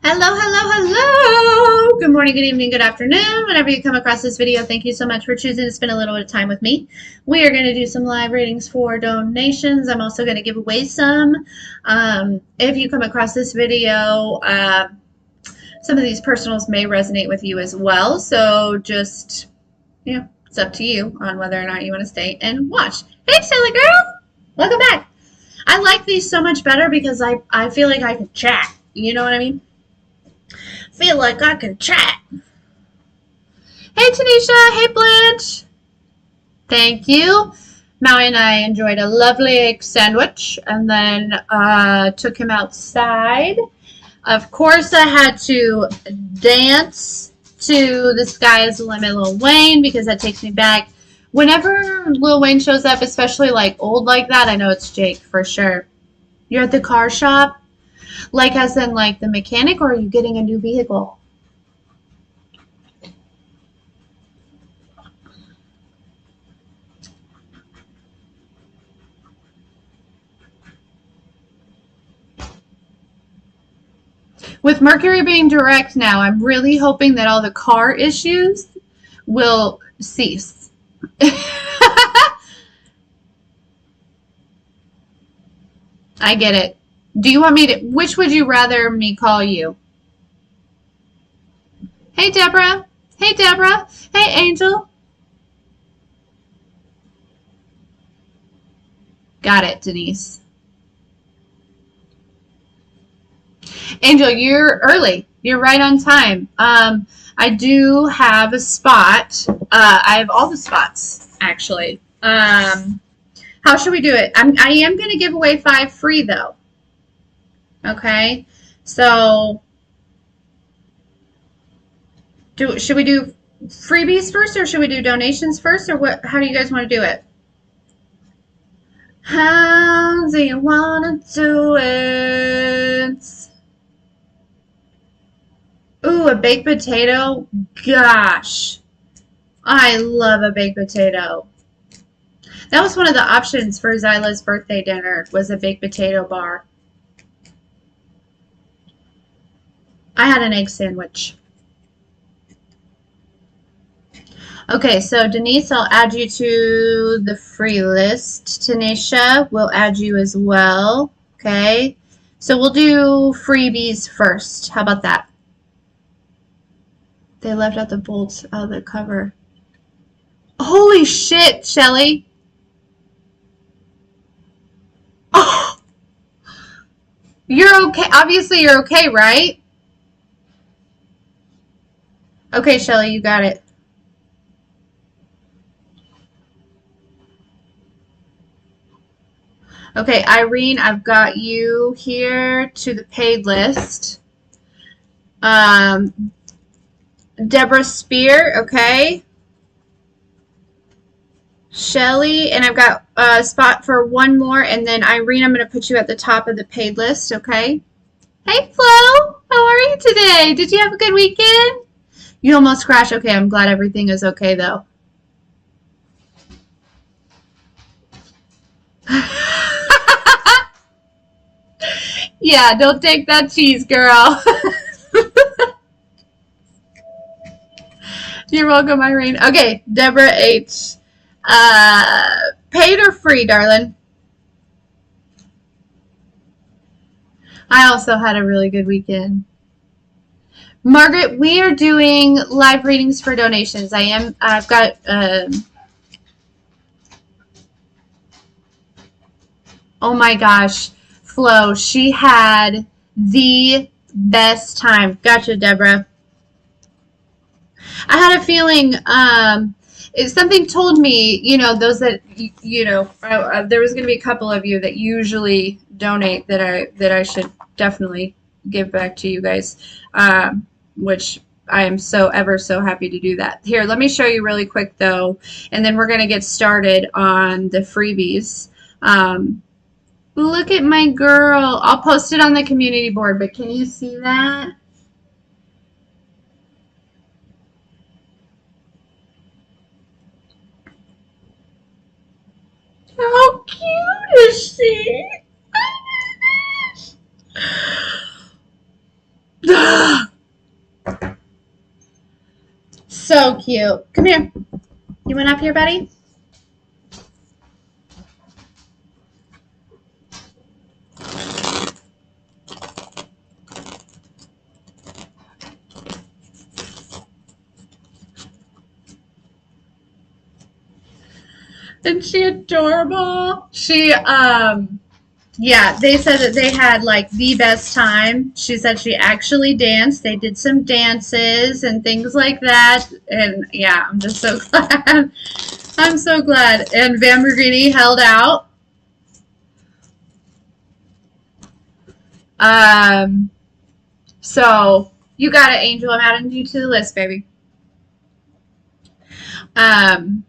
Hello, hello, hello. Good morning, good evening, good afternoon. Whenever you come across this video, thank you so much for choosing to spend a little bit of time with me. We are going to do some live readings for donations. I'm also going to give away some. If you come across this video, some of these personals may resonate with you as well. So just, it's up to you on whether or not you want to stay and watch. Hey, Shelly girl. Welcome back. I like these so much better because I feel like I can chat. You know what I mean? Feel like I can chat. Hey Tanisha, hey Blanche. Thank you. Maui and I enjoyed a lovely egg sandwich and then took him outside. Of course, I had to dance to The Sky is the Limit Lil Wayne because that takes me back. Whenever Lil Wayne shows up, especially like old like that, I know it's Jake for sure. You're at the car shop? Like as in like the mechanic, or are you getting a new vehicle? With Mercury being direct now, I'm really hoping that all the car issues will cease. I get it. Do you want me to, which would you rather me call you? Hey, Deborah. Hey, Deborah. Hey, Angel. Got it, Denise. Angel, you're early. You're right on time. I do have a spot. I have all the spots, actually. How should we do it? I am going to give away 5 free, though. Okay? So, should we do freebies first, or should we do donations first, or what? How do you guys want to do it? How do you want to do it? Ooh, a baked potato? Gosh. I love a baked potato. That was one of the options for Zyla's birthday dinner, was a baked potato bar. I had an egg sandwich. Okay, so Denise, I'll add you to the free list. Tanisha, we'll add you as well. Okay, so we'll do freebies first. How about that? They left out the bolts out of the cover. Holy shit, Shelly. Oh, you're okay. Obviously, you're okay, right? Okay, Shelly, you got it. Okay, Irene, I've got you here to the paid list. Deborah Spear, okay. Shelly, and I've got a spot for one more, and then Irene, I'm going to put you at the top of the paid list, okay? Hey, Flo, how are you today? Did you have a good weekend? You almost crashed. Okay, I'm glad everything is okay, though. Yeah, don't take that cheese, girl. You're welcome, Irene. Okay, Deborah H. Paid or free, darling? I also had a really good weekend. Margaret, we are doing live readings for donations. I've got, oh my gosh, Flo, she had the best time. Gotcha, Deborah. I had a feeling, something told me, those that, there was going to be a couple of you that usually donate that I should definitely give back to you guys, which I am so ever so happy to do that. Here, let me show you really quick though, and then we're going to get started on the freebies. Look at my girl. I'll post it on the community board, but can you see that? How cute is she? So cute. Come here. You went up here, buddy? Isn't she adorable? Yeah, they said that they had like the best time. She said she actually danced. They did some dances and things like that. And yeah, I'm just so glad. I'm so glad. And Lamborghini held out. Um, so you got it, Angel. I'm adding you to the list, baby. Um,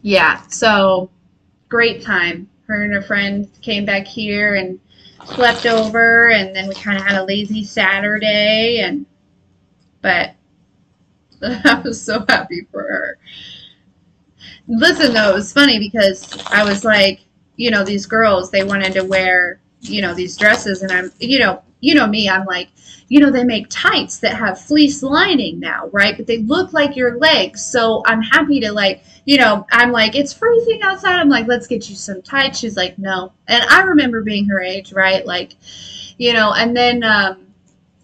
yeah, so great time. Her and her friend came back here and slept over, and then we kind of had a lazy Saturday, and but I was so happy for her. Listen, though, it was funny because I was like, these girls, they wanted to wear, these dresses, and you know me, I'm like, they make tights that have fleece lining now, right? But they look like your legs, so I'm happy to like, I'm like, it's freezing outside. I'm like, let's get you some tights. She's like, no. And I remember being her age, right? Like, and then, and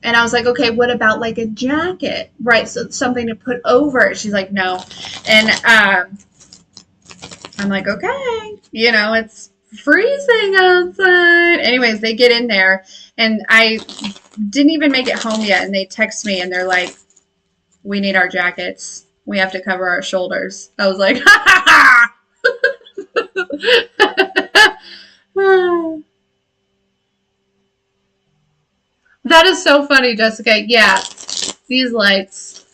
I was like, okay, what about like a jacket, right? So something to put over it. She's like, no. And, I'm like, okay, it's freezing outside. Anyways, they get in there, and I didn't even make it home yet, and they text me, and they're like, we need our jackets. We have to cover our shoulders. I was like, ha ha ha. That is so funny, Jessica. Yeah, these lights.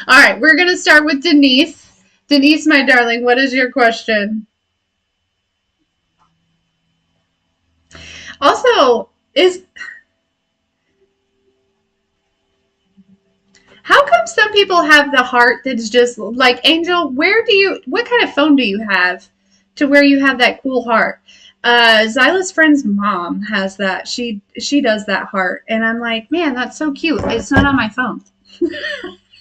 All right, we're going to start with Denise. Denise, my darling, what is your question? Also, how come some people have the heart that's just like Angel? What kind of phone do you have to where you have that cool heart? Zyla's friend's mom has that. She does that heart, and I'm like, man, that's so cute. It's not on my phone.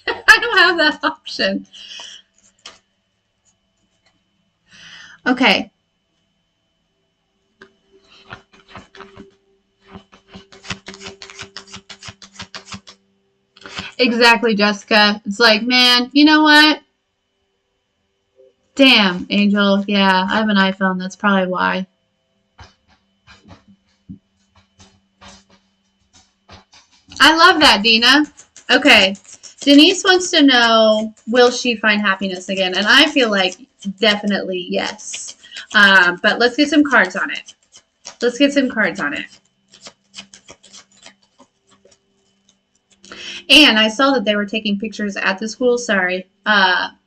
I don't have that option. Okay. Exactly, Jessica. It's like, man, you know what? Damn, Angel. Yeah, I have an iPhone. That's probably why. I love that, Dina. Okay. Denise wants to know, will she find happiness again? And I feel like definitely yes. But let's get some cards on it. Let's get some cards on it. And I saw that they were taking pictures at the school. Sorry.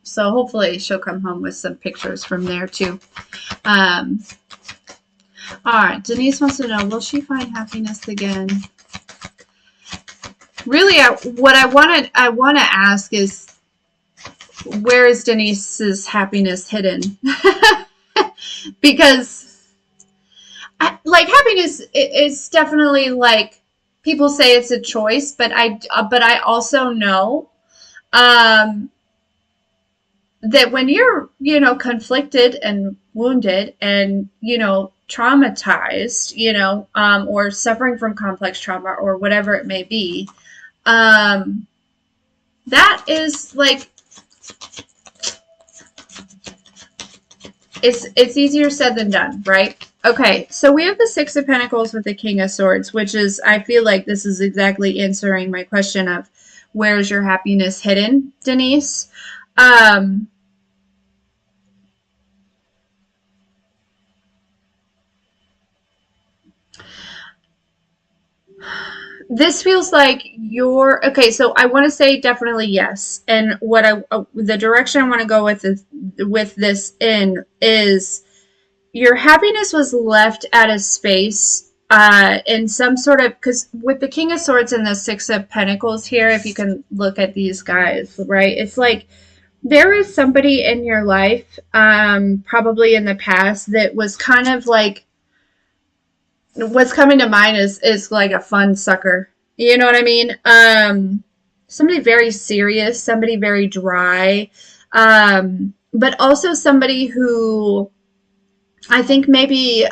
So hopefully she'll come home with some pictures from there too. All right. Denise wants to know, will she find happiness again? Really, what I want to ask is, where is Denise's happiness hidden? Because, like, happiness is definitely like, people say it's a choice, but I also know that when you're, conflicted and wounded and, traumatized, or suffering from complex trauma or whatever it may be, that is like, it's easier said than done, right? Okay, so we have the Six of Pentacles with the King of Swords, which is, I feel like this is exactly answering my question of, where's your happiness hidden, Denise? This feels like okay. So I want to say definitely yes, and the direction I want to go with this is your happiness was left at a space in some sort of, because with the King of Swords and the Six of Pentacles here, if you can look at these guys, right? It's like there is somebody in your life, probably in the past, that was kind of like what's coming to mind is like a fun sucker. You know what I mean? Somebody very serious, somebody very dry, but also somebody who I think maybe,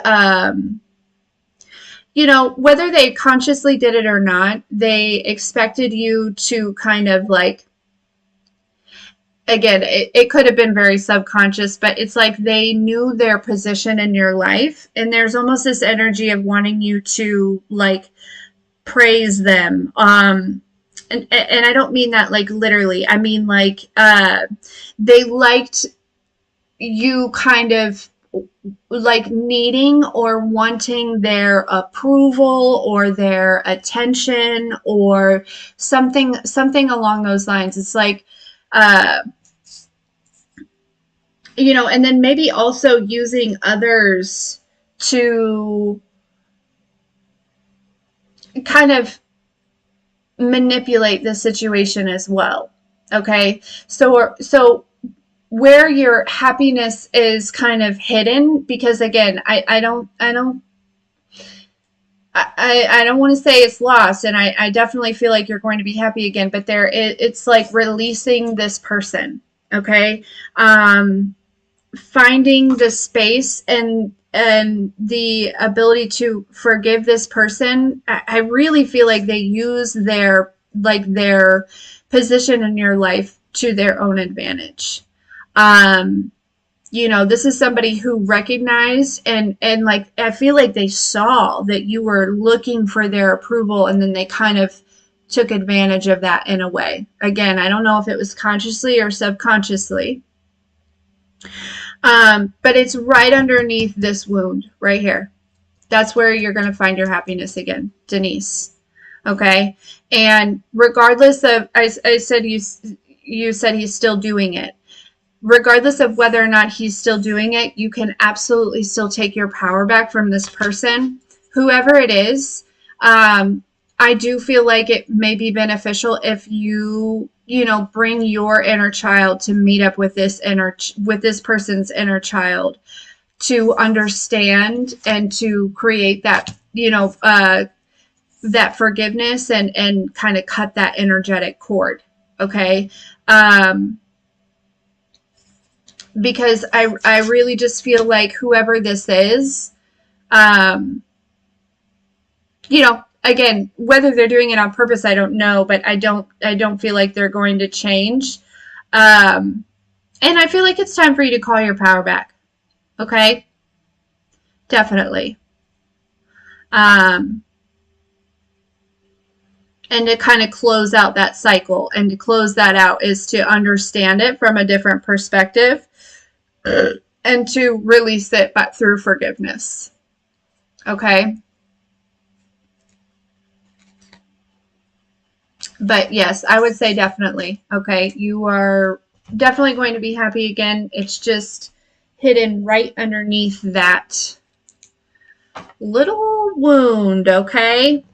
you know, whether they consciously did it or not, they expected you to kind of like, again, it could have been very subconscious, but it's like they knew their position in your life. And there's almost this energy of wanting you to like praise them. And I don't mean that like literally. I mean like they liked you kind of like needing or wanting their approval or their attention or something along those lines. It's like uh you know, and then maybe also using others to kind of manipulate the situation as well. Okay. So where your happiness is kind of hidden, because again, I don't want to say it's lost, and I definitely feel like you're going to be happy again, but it's like releasing this person, okay? Finding the space and the ability to forgive this person. I really feel like they use their position in your life to their own advantage. Um, you know, this is somebody who recognized and like I feel like they saw that you were looking for their approval, and then they kind of took advantage of that in a way. Again, I don't know if it was consciously or subconsciously. But it's right underneath this wound right here. That's where you're going to find your happiness again, Denise. Okay. And regardless of, I said you said he's still doing it. Regardless of whether or not he's still doing it, you can absolutely still take your power back from this person, whoever it is. I do feel like it may be beneficial if you know, bring your inner child to meet up with this person's inner child to understand and to create that, you know, that forgiveness and kind of cut that energetic cord. Okay. Because I really just feel like whoever this is, um, you know, again, whether they're doing it on purpose, I don't know, but I don't feel like they're going to change. Um, and I feel like it's time for you to call your power back. Okay? Definitely. Um, and to kind of close out that cycle, and to close that out is to understand it from a different perspective and to release it but through forgiveness. Okay? But yes, I would say definitely. Okay, you are definitely going to be happy again. It's just hidden right underneath that little wound. Okay.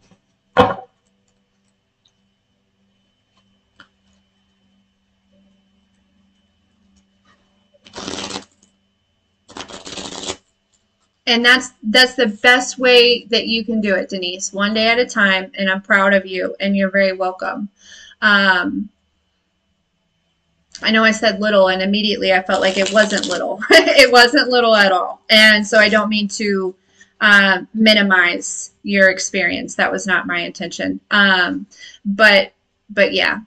And that's the best way that you can do it, Denise. One day at a time, and I'm proud of you, and you're very welcome. Um, I know I said little, and immediately I felt like it wasn't little. It wasn't little at all. And so I don't mean to minimize your experience. That was not my intention. But yeah,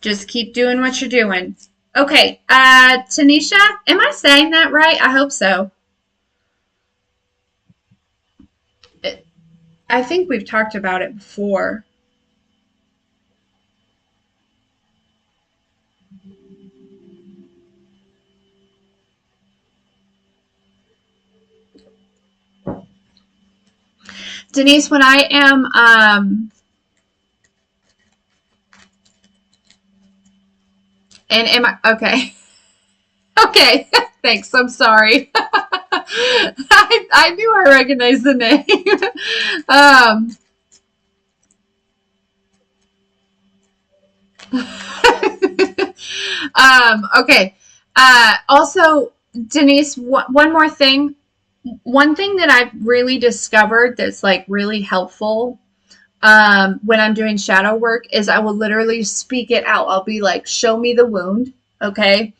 just keep doing what you're doing. Okay, Tanisha, am I saying that right? I hope so. I think we've talked about it before. Denise, when I am, and am I, okay. Okay, thanks. I'm sorry. I knew I recognized the name. um, okay. Also, Denise, one more thing. One thing that I've really discovered that's like really helpful when I'm doing shadow work is I will literally speak it out. I'll be like, show me the wound, okay?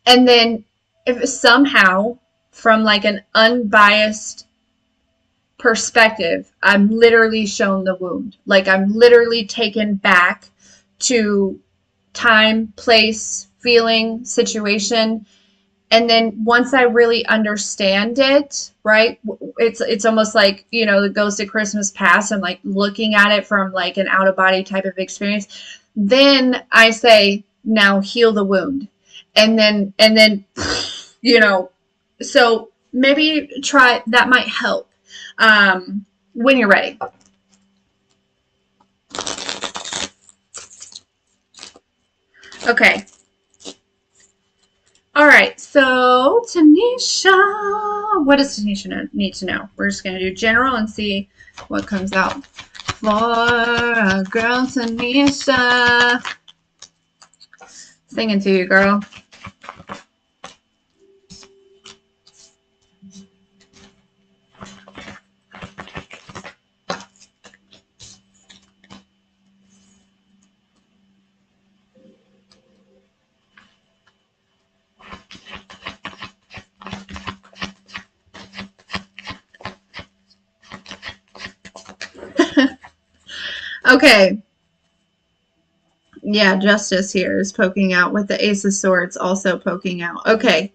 And then if somehow from like an unbiased perspective, I'm literally shown the wound. Like I'm literally taken back to time, place, feeling, situation. And then once I really understand it, right, it's almost like, you know, the Ghost of Christmas Past and like looking at it from like an out of body type of experience. Then I say, now heal the wound. And then, you know, so maybe try, that might help when you're ready. Okay. All right, so Tanisha, what does Tanisha need to know? We're just going to do general and see what comes out. For a girl, Tanisha. Singing to you, girl. Okay. Yeah, Justice here is poking out with the Ace of Swords also poking out. Okay.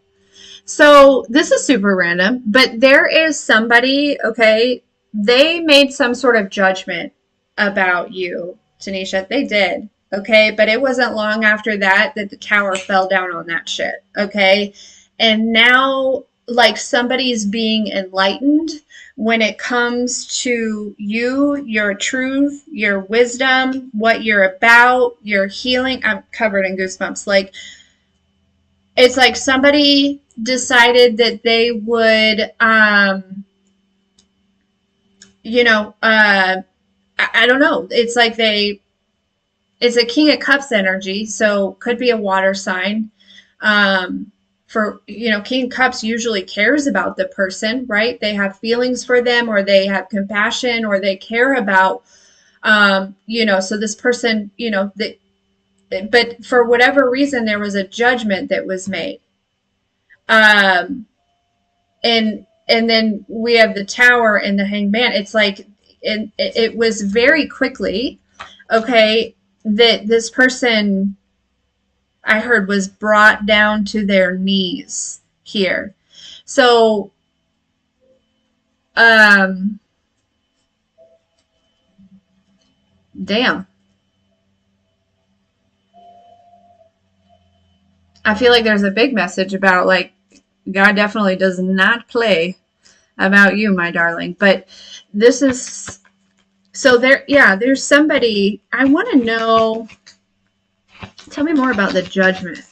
So this is super random, but there is somebody, okay, they made some sort of judgment about you, Tanisha. They did, okay, but it wasn't long after that that the tower fell down on that shit, okay? And now, like, somebody's being enlightened when it comes to you, your truth, your wisdom, what you're about, your healing. I'm covered in goosebumps. Like, it's like somebody decided that they would, you know, I don't know. It's like it's a King of Cups energy, so could be a water sign. For, you know, King of Cups usually cares about the person, right? They have feelings for them, or they have compassion, or they care about, you know, so this person, you know, but for whatever reason, there was a judgment that was made. Um, and then we have the tower and the hanged man. It's like it was very quickly, okay, that this person I heard was brought down to their knees here. So damn, I feel like there's a big message about like God definitely does not play about you, my darling. But this is, so there, yeah, there's somebody. I want to know, tell me more about the judgment.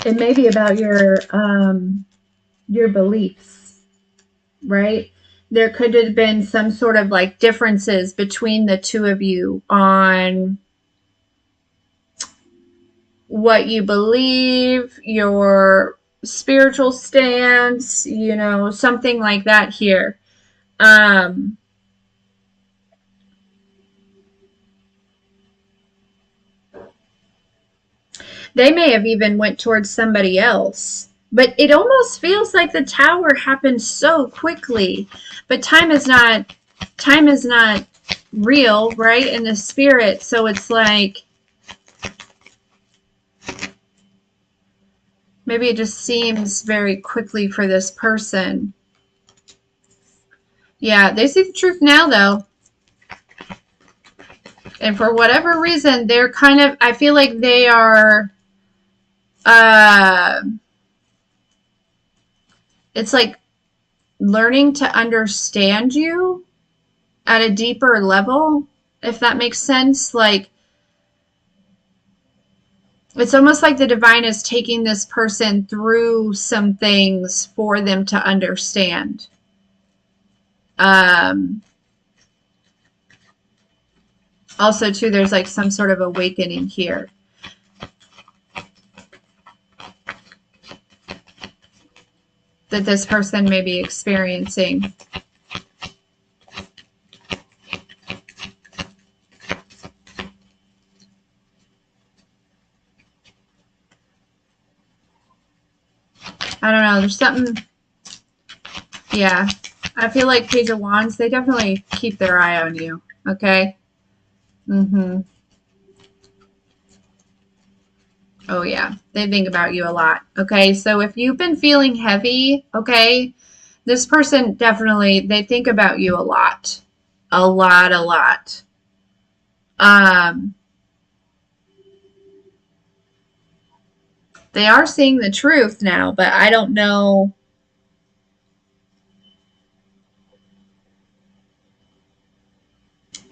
It may be about your beliefs, right? There could have been some sort of like differences between the two of you on what you believe, your spiritual stance, you know, something like that here. They may have even went towards somebody else. But it almost feels like the tower happened so quickly. But time is not real, right? In the spirit. So it's like maybe it just seems very quickly for this person. Yeah, they see the truth now though. And for whatever reason, they're kind of, I feel like they are it's like learning to understand you at a deeper level, if that makes sense. Like It's almost like the divine is taking this person through some things for them to understand. Also, too, there's like some sort of awakening here. That this person may be experiencing. I don't know, there's something, yeah. I feel like Page of Wands, they definitely keep their eye on you, okay? Oh, yeah. They think about you a lot, okay? So if you've been feeling heavy, okay, this person definitely, they think about you a lot. A lot, a lot. They are seeing the truth now, but I don't know.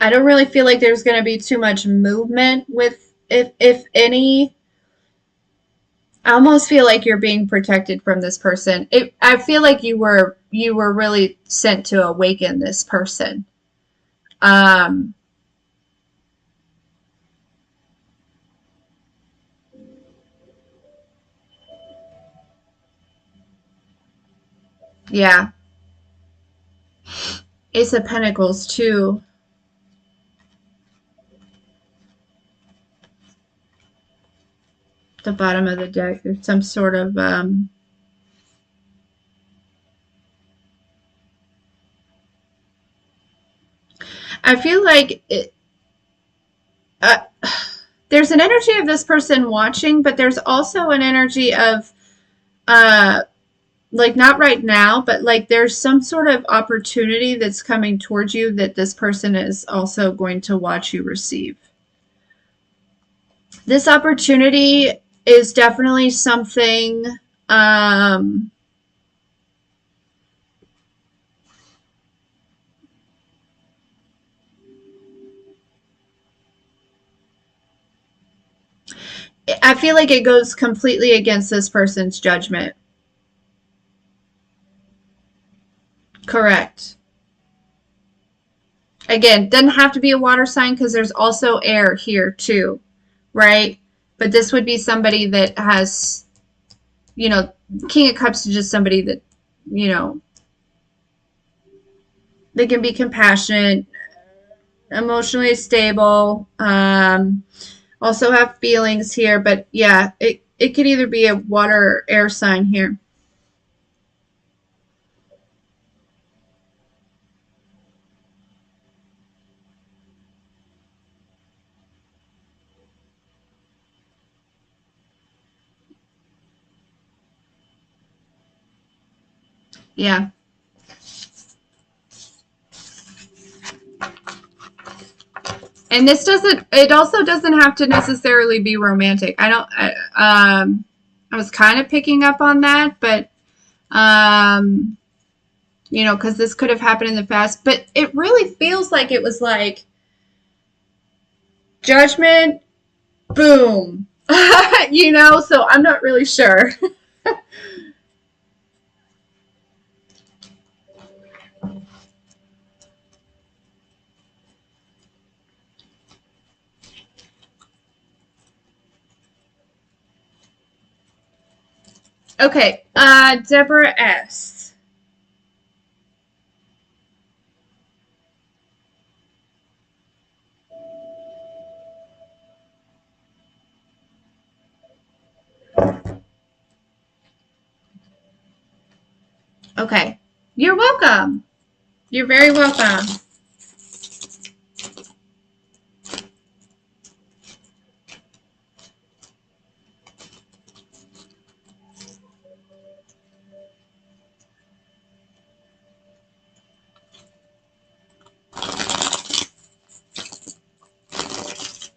I don't really feel like there's going to be too much movement with, if any. I almost feel like you're being protected from this person. I feel like you were really sent to awaken this person. Yeah. Ace of Pentacles too. The bottom of the deck. There's some sort of I feel like there's an energy of this person watching, but there's also an energy of like not right now, but like there's some sort of opportunity that's coming towards you that this person is also going to watch you receive. This opportunity is definitely something I feel like it goes completely against this person's judgment. Correct. Again, doesn't have to be a water sign because there's also air here too, right? But this would be somebody that has, you know, King of Cups is just somebody that, you know, they can be compassionate, emotionally stable, also have feelings here. But yeah, it could either be a water or air sign here. Yeah. And this doesn't, it also doesn't have to necessarily be romantic. I was kind of picking up on that, but, you know, because this could have happened in the past, but it really feels like it was like judgment, boom, you know, so I'm not really sure. Okay, Deborah S. Okay, you're welcome. You're very welcome.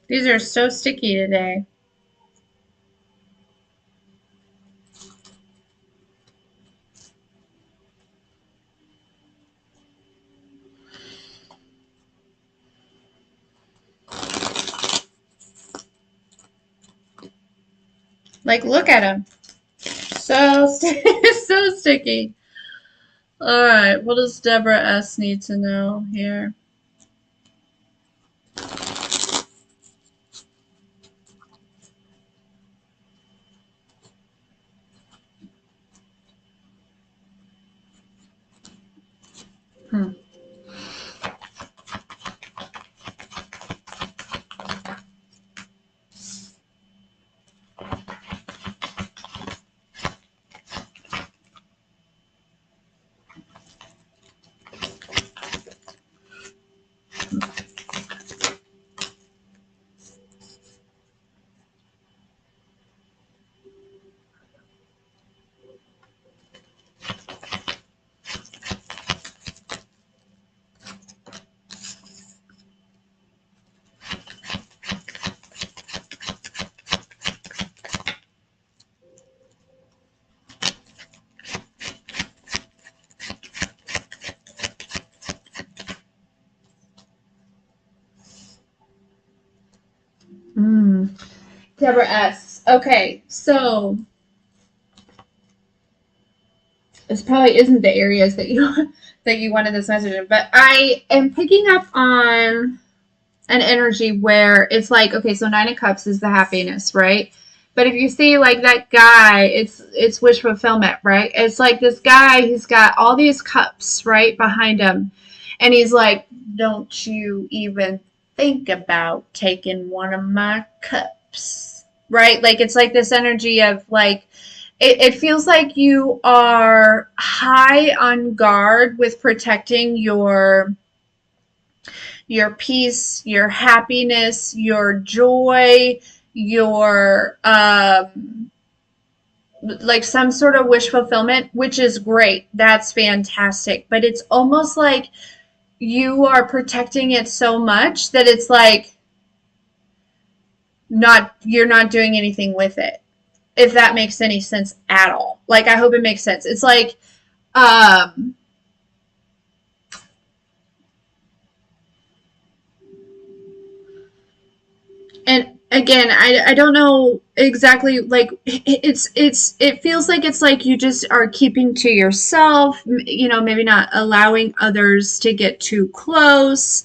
These are so sticky today. Like, look at him. So, so sticky. All right, what does Deborah S need to know here? Hmm. Mm. Deborah S. Okay, so this probably isn't the areas that you that you wanted this message in, but I am picking up on an energy where it's like, okay, so Nine of Cups is the happiness, right? But if you see like that guy, it's wish fulfillment, right? It's like this guy, he's got all these cups right behind him, and he's like, don't you even think about taking one of my cups, right? Like it's like this energy of like it feels like you are high on guard with protecting your peace, your happiness, your joy, your like some sort of wish fulfillment, which is great. That's fantastic. But it's almost like you are protecting it so much that it's like not you're not doing anything with it. If that makes any sense at all. Like I hope it makes sense. It's like um and again, I don't know exactly like it feels like it's like you just are keeping to yourself, you know, maybe not allowing others to get too close.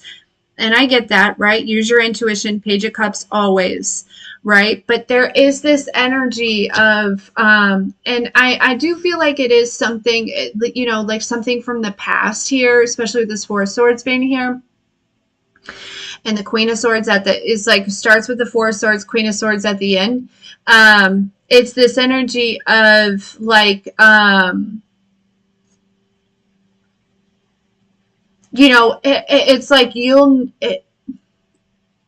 And I get that, right? Use your intuition, Page of Cups always, right? But there is this energy of and I do feel like it is something, you know, like something from the past here, especially with this Four of Swords being here. And the Queen of Swords at the is like starts with the Four of Swords, Queen of Swords at the end. It's this energy of like you know, it's like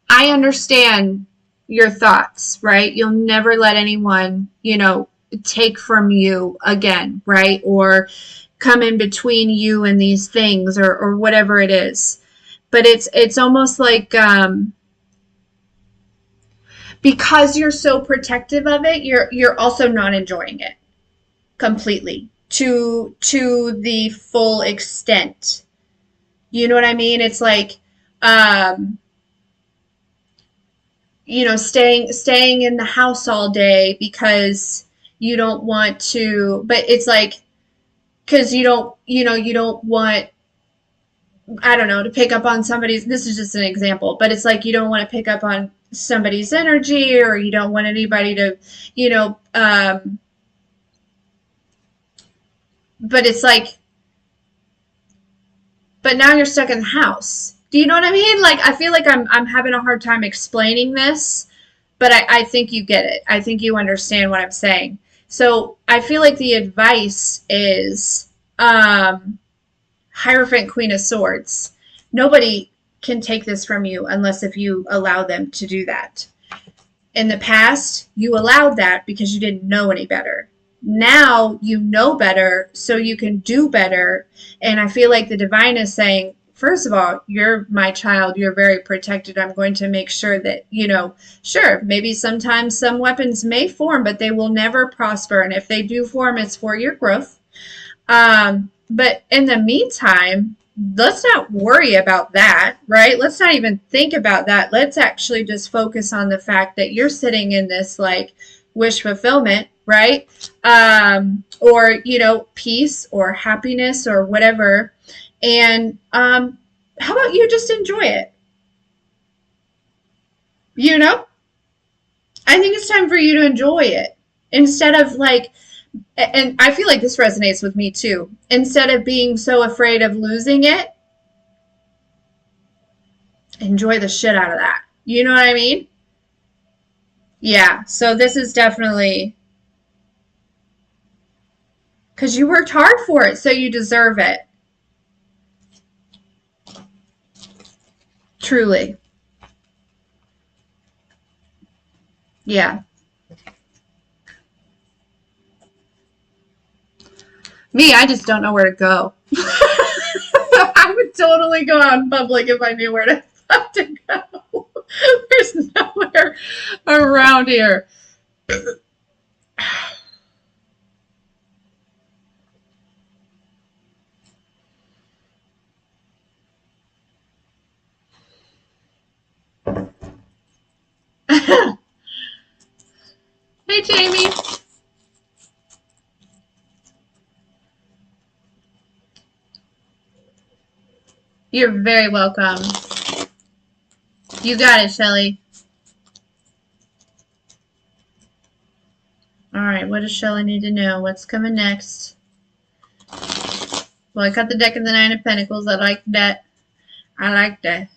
I understand your thoughts, right? You'll never let anyone, you know, take from you again, right? Or come in between you and these things or whatever it is. But it's almost like because you're so protective of it, you're also not enjoying it completely to the full extent. You know what I mean? It's like um you know, staying in the house all day because you don't want to, but it's like because you don't, you know, you don't want, I don't know, to pick up on somebody's, this is just an example, but it's like you don't want to pick up on somebody's energy or you don't want anybody to, you know, but it's like, but now you're stuck in the house. Do you know what I mean? Like, I feel like I'm having a hard time explaining this, but I think you get it. I think you understand what I'm saying. So I feel like the advice is Hierophant, Queen of Swords. Nobody can take this from you unless if you allow them to do that. In the past, you allowed that because you didn't know any better. Now you know better, so you can do better. And I feel like the divine is saying, first of all, you're my child. You're very protected. I'm going to make sure that, you know, sure, maybe sometimes some weapons may form, but they will never prosper. And if they do form, it's for your growth. But in the meantime, let's not worry about that, right? Let's not even think about that. Let's actually just focus on the fact that you're sitting in this like wish fulfillment, right? Or, you know, peace or happiness or whatever. And how about you just enjoy it? You know, I think it's time for you to enjoy it instead of like, and I feel like this resonates with me too. Instead of being so afraid of losing it, enjoy the shit out of that. You know what I mean? Yeah. So this is definitely because you worked hard for it, so you deserve it. Truly. Yeah. Me, I just don't know where to go. I would totally go out in public if I knew where to go. There's nowhere around here. Hey, Jamie. You're very welcome. You got it, Shelly. All right, what does Shelly need to know? What's coming next? Well, I got the deck of the Nine of Pentacles. I like that. I like that.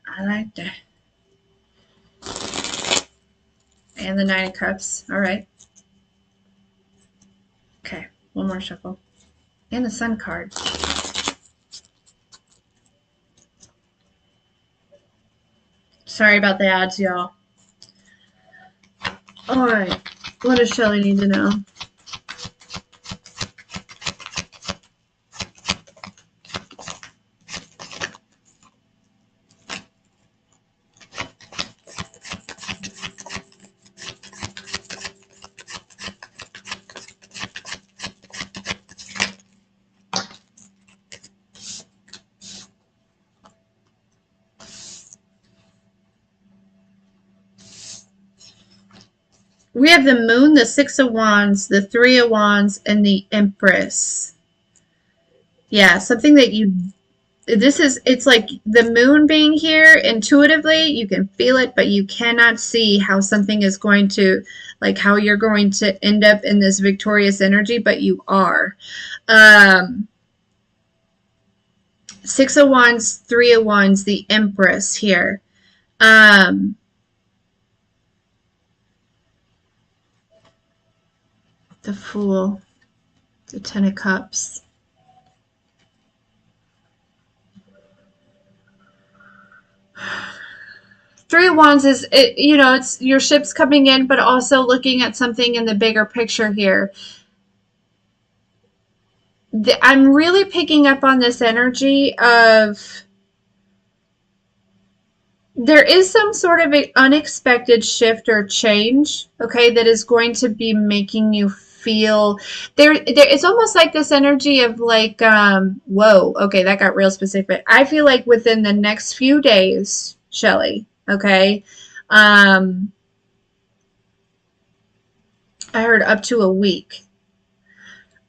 I like that. And the Nine of Cups. All right. Okay, one more shuffle. And the Sun card. Sorry about the ads, y'all. All right. What does Shelly need to know? We have the Moon, the Six of Wands, the Three of Wands, and the Empress. Yeah, something that you... it's like the Moon being here, intuitively, you can feel it, but you cannot see how something is going to, like how you're going to end up in this victorious energy, but you are. Six of Wands, Three of Wands, the Empress here. The Fool, the Ten of Cups. Three of Wands is, you know, it's your ship's coming in, but also looking at something in the bigger picture here. I'm really picking up on this energy of there is some sort of an unexpected shift or change, okay, that is going to be making you feel there. It's almost like this energy of like, whoa, okay, that got real specific. I feel like within the next few days, Shelly, okay, I heard up to a week.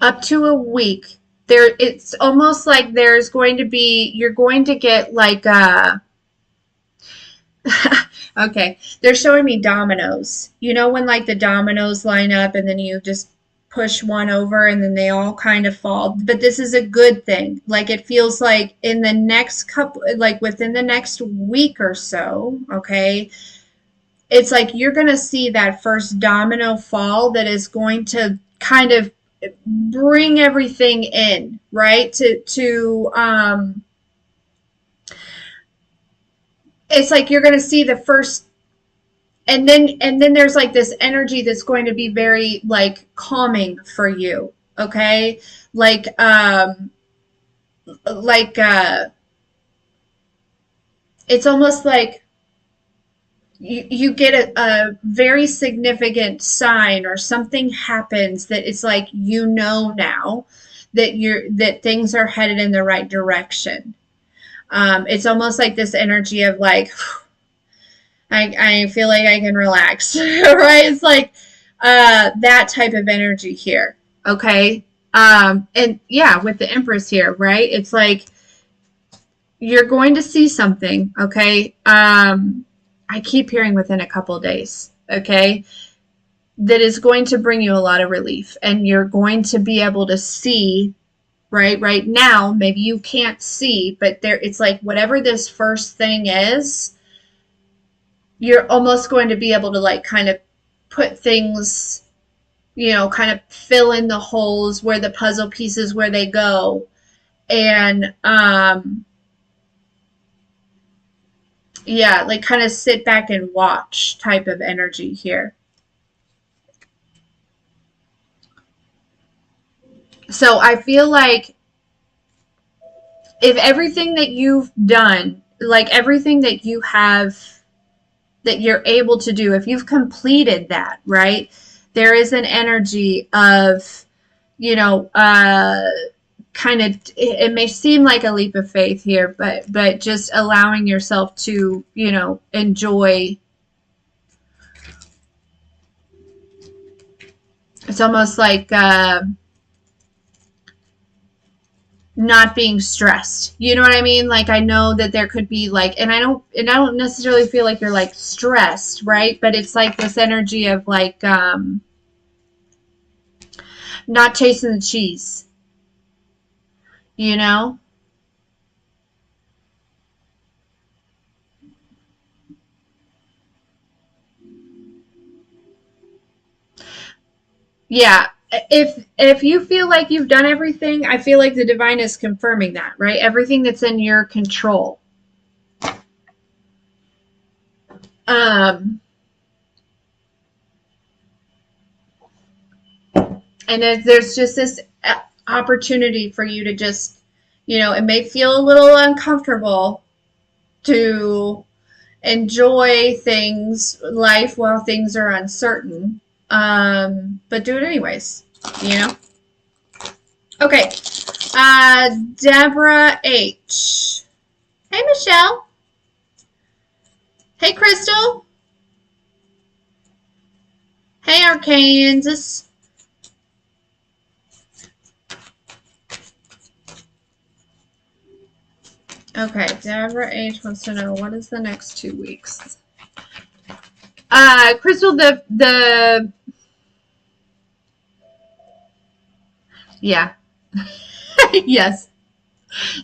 Up to a week. There, it's almost like there's going to be, you're going to get like okay, they're showing me dominoes. You know when like the dominoes line up and then you just push one over and then they all kind of fall. But this is a good thing. Like it feels like in the next couple, like within the next week or so, okay, it's like you're going to see that first domino fall that is going to kind of bring everything in, right? It's like you're going to see the first, and then there's like this energy that's going to be very like calming for you, okay? Like it's almost like you get a very significant sign or something happens that it's like you know now that things are headed in the right direction. It's almost like this energy of like, I feel like I can relax, right? It's like, that type of energy here. Okay. And yeah, with the Empress here, right? It's like you're going to see something. Okay. I keep hearing within a couple days. Okay. That is going to bring you a lot of relief, and you're going to be able to see right now. Maybe you can't see, but there, it's like whatever this first thing is, you're almost going to be able to like kind of put things, kind of fill in the holes where the puzzle pieces where they go. And yeah, like kind of sit back and watch type of energy here. So I feel like if everything that you've done, like everything that you have, that you're able to do, if you've completed that, right, there is an energy of, kind of, it may seem like a leap of faith here, but just allowing yourself to, enjoy. It's almost like not being stressed. You know what I mean? Like I know that there could be like, and I don't necessarily feel like you're like stressed, right? But it's like this energy of like not chasing the cheese, you know? Yeah. If you feel like you've done everything, I feel like the divine is confirming that, right? Everything that's in your control. Um and there's just this opportunity for you to just, it may feel a little uncomfortable to enjoy life while things are uncertain. But do it anyways, you know? Okay. Deborah H. Hey, Michelle. Hey, Crystal. Hey, Arkansas. Okay, Deborah H wants to know, what is the next 2 weeks? Crystal, yeah. Yes.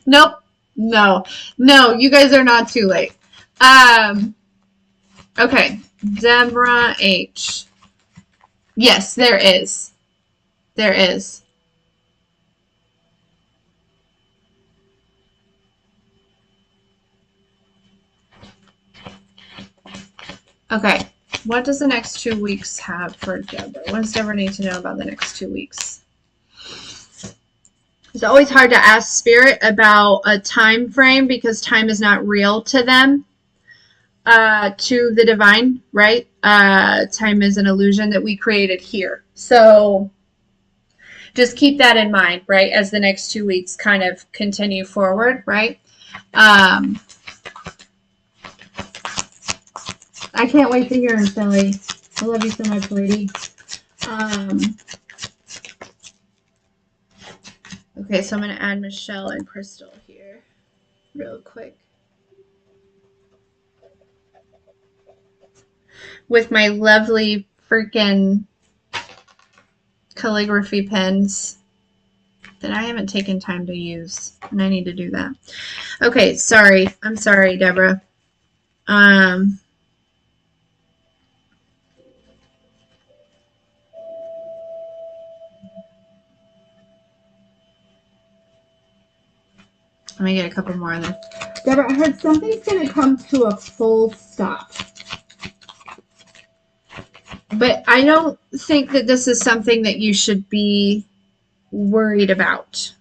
Nope. No. No, you guys are not too late. Okay. Deborah H. Yes, there is. There is. Okay. What does the next 2 weeks have for Deborah? What does Deborah need to know about the next 2 weeks? It's always hard to ask Spirit about a time frame because time is not real to them, to the divine, right? Time is an illusion that we created here. So just keep that in mind, right? As the next 2 weeks kind of continue forward, right? I can't wait to hear him, Shelly. I love you so much, lady. Okay, so I'm going to add Michelle and Crystal here real quick. With my lovely freaking calligraphy pens that I haven't taken time to use, and I need to do that. Okay, sorry. I'm sorry, Deborah. Let me get a couple more in there. Deborah, I heard something's going to come to a full stop. But I don't think that this is something that you should be worried about.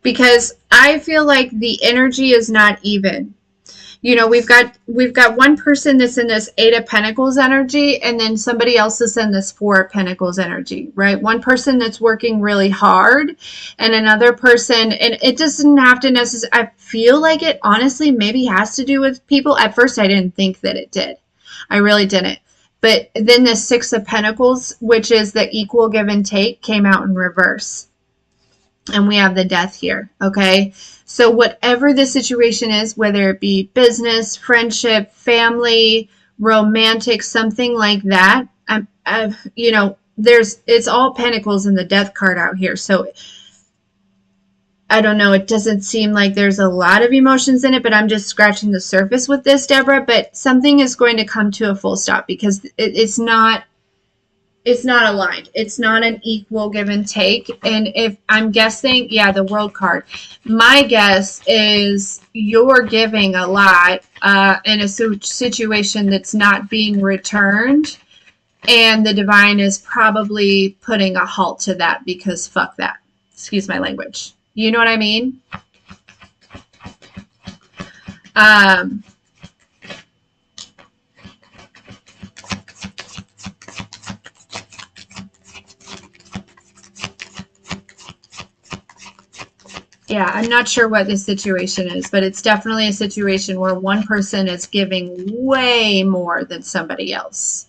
Because I feel like the energy is not even. we've got one person that's in this Eight of Pentacles energy, and then somebody else is in this Four of Pentacles energy, right? One person that's working really hard, and another person, and it doesn't have to necessarily, I feel like it honestly maybe has to do with people. At first I didn't think that it did. I really didn't. But then the Six of Pentacles, which is the equal give and take, came out in reverse. And we have the Death here, okay? So whatever the situation is, whether it be business, friendship, family, romantic, something like that, it's all Pentacles in the Death card out here. So I don't know, it doesn't seem like there's a lot of emotions in it, but I'm just scratching the surface with this, Deborah. But something is going to come to a full stop because it's not aligned. It's not an equal give and take. And if I'm guessing, yeah, the World card. My guess is you're giving a lot in a situation that's not being returned. And the divine is probably putting a halt to that because fuck that. Excuse my language. You know what I mean? Yeah, I'm not sure what this situation is, but it's definitely a situation where one person is giving way more than somebody else.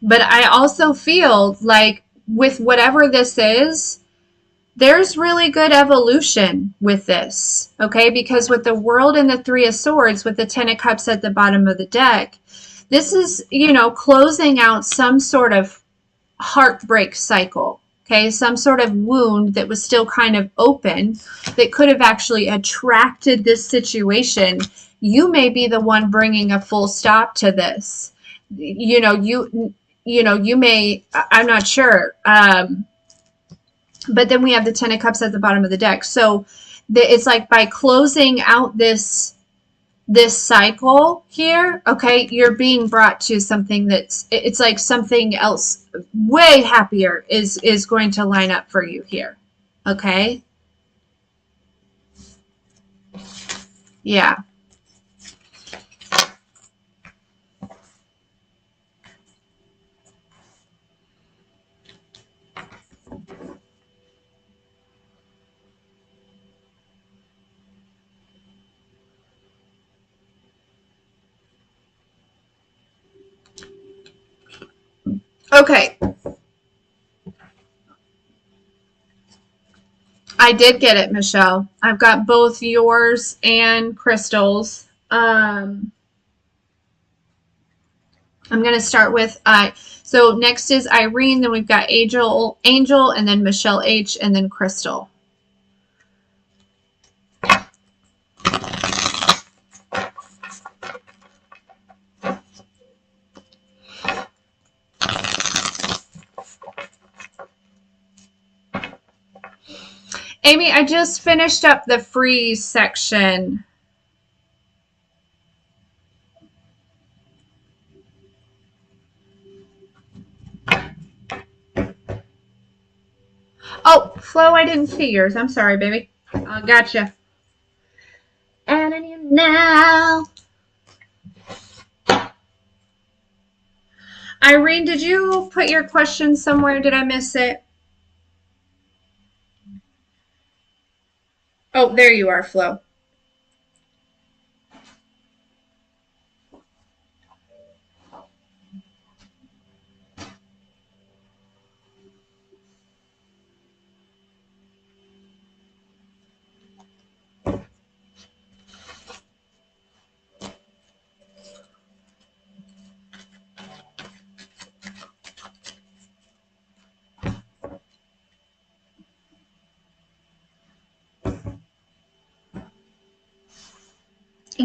But I also feel like with whatever this is, there's really good evolution with this, okay? Because with the World and the Three of Swords, with the Ten of Cups at the bottom of the deck, this is, closing out some sort of heartbreak cycle, okay? Some sort of wound that was still kind of open that could have actually attracted this situation. You may be the one bringing a full stop to this. You may, I'm not sure. But then we have the Ten of Cups at the bottom of the deck. So it's like by closing out this cycle here, okay, you're being brought to something it's like something else way happier is going to line up for you here. Okay? Yeah. Okay. I did get it, Michelle. I've got both yours and Crystal's. I'm going to start with so next is Irene, then we've got Angel, and then Michelle H, and then Crystal. Amy, I just finished up the free section. Oh, Flo, I didn't see yours. I'm sorry, baby. Gotcha. Adding you now. Irene, did you put your question somewhere? Did I miss it? Oh, there you are, Flo.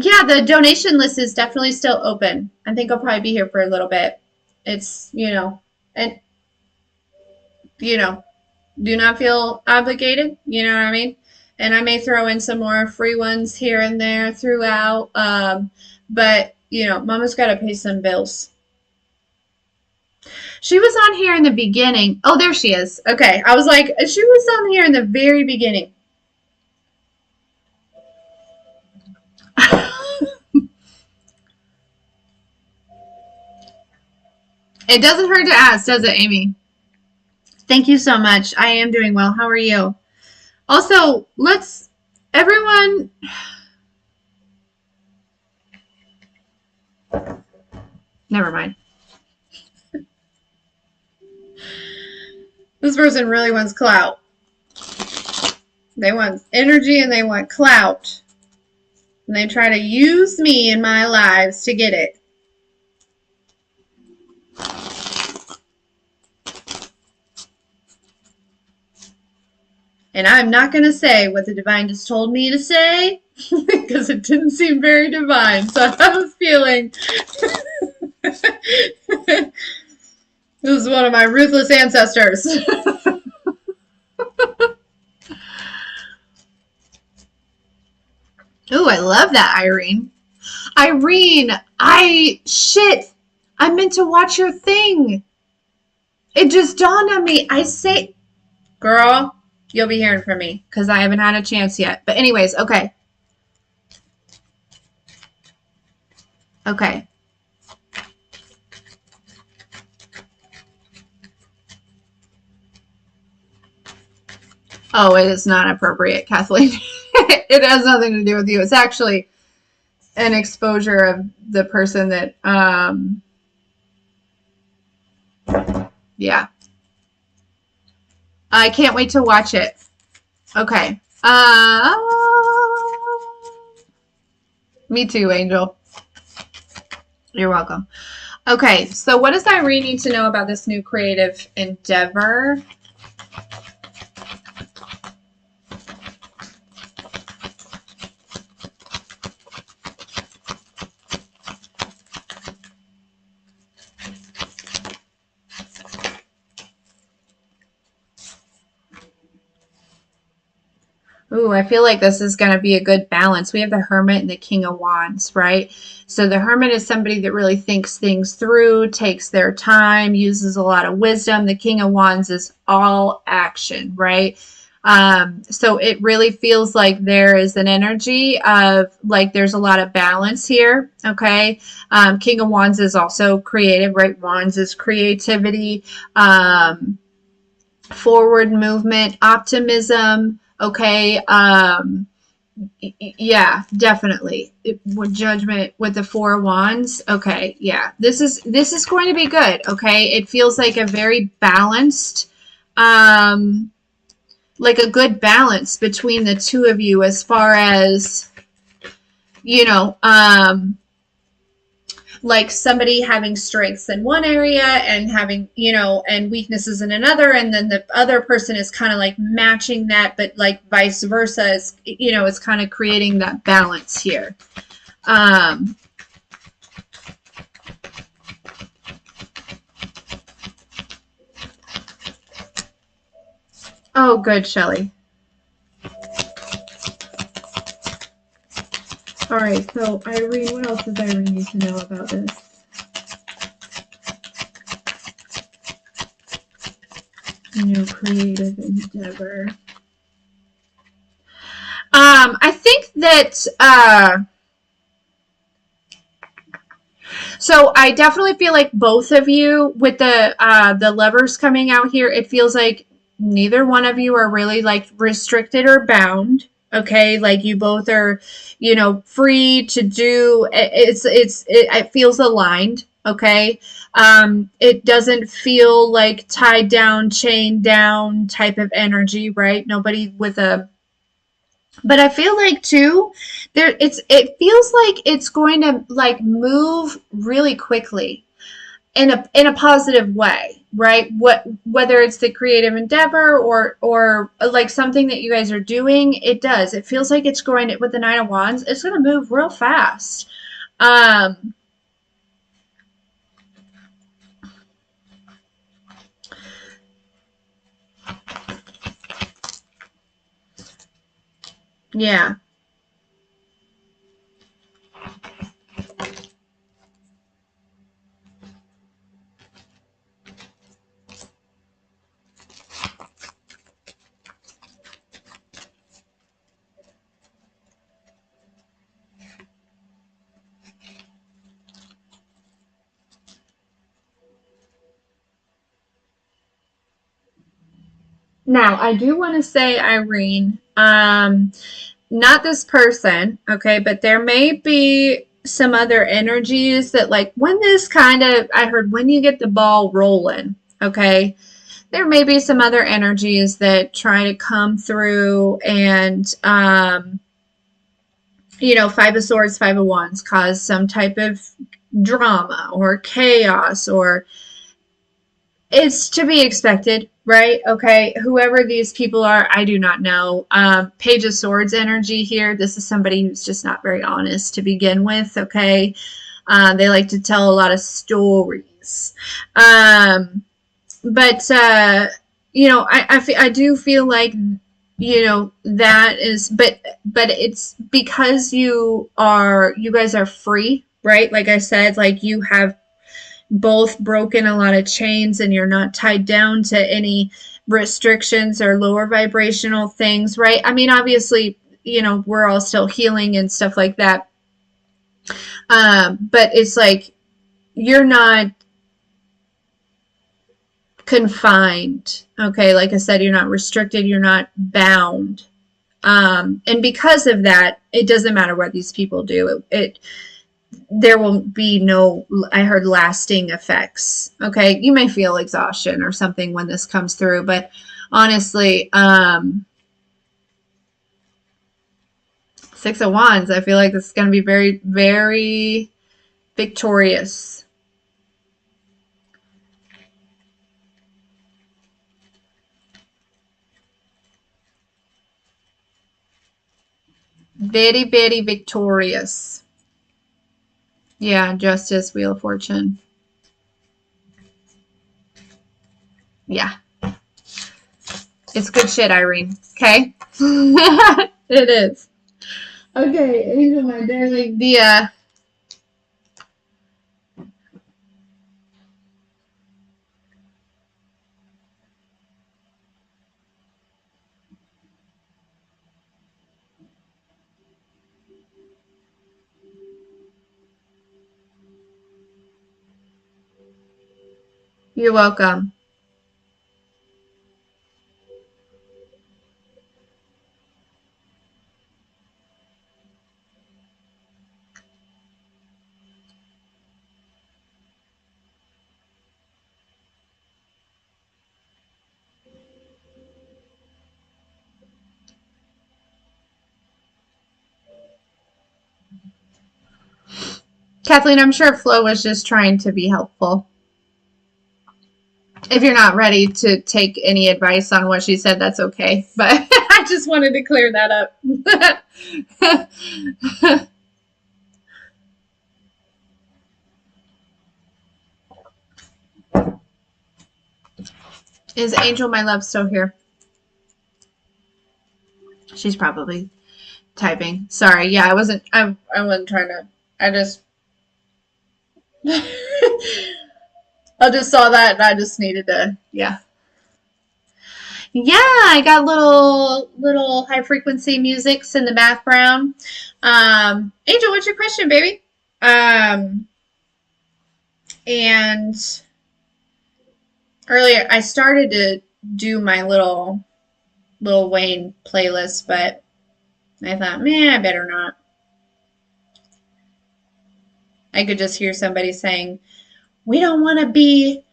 Yeah, the donation list is definitely still open. I think I'll probably be here for a little bit. It's, and, do not feel obligated. You know what I mean? And I may throw in some more free ones here and there throughout. But, Mama's got to pay some bills. She was on here in the beginning. Oh, there she is. Okay. I was like, she was on here in the very beginning. It doesn't hurt to ask, does it, Amy? Thank you so much. I am doing well. How are you? Also, everyone, never mind. This person really wants clout. They want energy and they want clout. And they try to use me in my lives to get it. And I'm not going to say what the divine just told me to say because it didn't seem very divine. So I have a feeling this is one of my ruthless ancestors. Ooh, I love that, Irene. Irene, I meant to watch your thing. It just dawned on me. Girl, you'll be hearing from me because I haven't had a chance yet. But anyways, okay. Okay. Oh, it is not appropriate, Kathleen. It has nothing to do with you. It's actually an exposure of the person that, yeah. I can't wait to watch it. Okay. Me too, Angel. You're welcome. Okay, so what does Irene need to know about this new creative endeavor? Ooh, I feel like this is going to be a good balance. We have the Hermit and the King of Wands, right? So the Hermit is somebody that really thinks things through, takes their time, uses a lot of wisdom. The King of Wands is all action, right? So it really feels like there is an energy of like there's a lot of balance here, okay? King of Wands is also creative, right? Wands is creativity, forward movement, optimism. Okay. Yeah, definitely. With Judgment with the Four of Wands. Okay. Yeah. This is going to be good. Okay. It feels like a very balanced, like a good balance between the two of you as far as, you know, like somebody having strengths in one area and having, you know, and weaknesses in another. And then the other person is kind of like matching that, but like vice versa is, you know, it's kind of creating that balance here. Oh, good, Shelly. All right, so Irene, what else does Irene need to know about this? New creative endeavor. I think that so I definitely feel like both of you with the Lovers coming out here, it feels like neither one of you are really like restricted or bound. Okay, like you both are, you know, free to do. It feels aligned. Okay, it doesn't feel like tied down, chained down type of energy, right? Nobody with a, but I feel like too, it feels like it's going to like move really quickly in a positive way, right? Whether it's the creative endeavor or like something that you guys are doing, it does. It feels like it's going with the Nine of Wands, it's going to move real fast. Yeah. Now, I do want to say, Irene, not this person, okay, but there may be some other energies that, like, when this kind of, I heard when you get the ball rolling, okay, there may be some other energies that try to come through and, you know, Five of Swords, Five of Wands, cause some type of drama or chaos, or it's to be expected, right? Okay, whoever these people are, I do not know. Page of Swords energy here. This is somebody who's just not very honest to begin with, okay? They like to tell a lot of stories. But you know, I do feel like, you know, that is, but it's because you guys are free, right? Like I said, like you have both broken a lot of chains and you're not tied down to any restrictions or lower vibrational things, right? I mean, obviously, you know, we're all still healing and stuff like that. But it's like you're not confined. Okay, like I said, you're not restricted, you're not bound. And because of that, it doesn't matter what these people do. There will be no, I heard, lasting effects. Okay, you may feel exhaustion or something when this comes through, but honestly, Six of Wands, I feel like this is going to be very, very victorious. Very, very victorious. Yeah, Justice, Wheel of Fortune. Yeah. It's good shit, Irene. Okay? It is. Okay, Angel, my darling. You're welcome. Kathleen, I'm sure Flo was just trying to be helpful. If you're not ready to take any advice on what she said, that's okay. But I just wanted to clear that up. Is Angel, my love, still here? She's probably typing. Sorry. Yeah, I wasn't trying to. I just I just saw that and I just needed to, yeah. Yeah, I got little high frequency musics in the background. Angel, what's your question, baby? And earlier I started to do my little Wayne playlist, but I thought, man, I better not. I could just hear somebody saying, we don't want to be,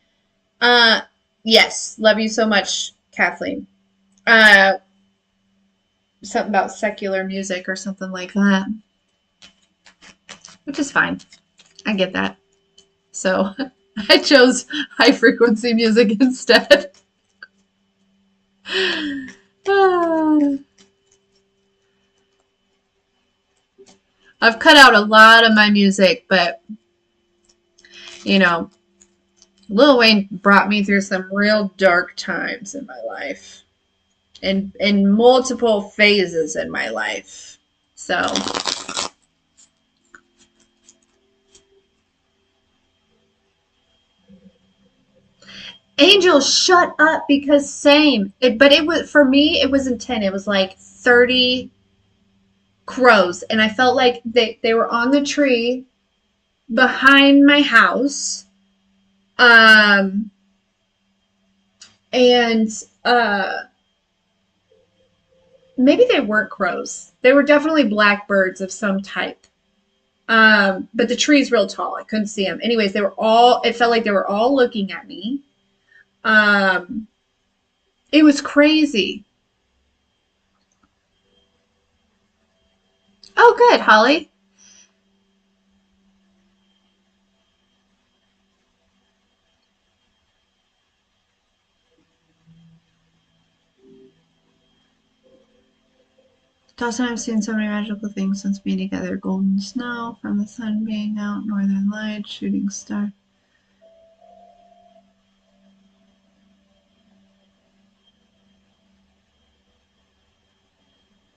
yes, love you so much, Kathleen. Something about secular music or something like that, which is fine. I get that. So I chose high frequency music instead. I've cut out a lot of my music, but you know, Lil Wayne brought me through some real dark times in my life, in multiple phases in my life. So Angel, shut up, because same. But it was, for me, it wasn't 10. It was like 30 crows. And I felt like they were on the tree behind my house. And maybe they weren't crows. They were definitely blackbirds of some type. But the tree's real tall. I couldn't see them. Anyways, it felt like they were all looking at me. Um, it was crazy. Oh, good, Holly. Dawson, I've seen so many magical things since being together. Golden snow, from the sun being out, northern lights, shooting star.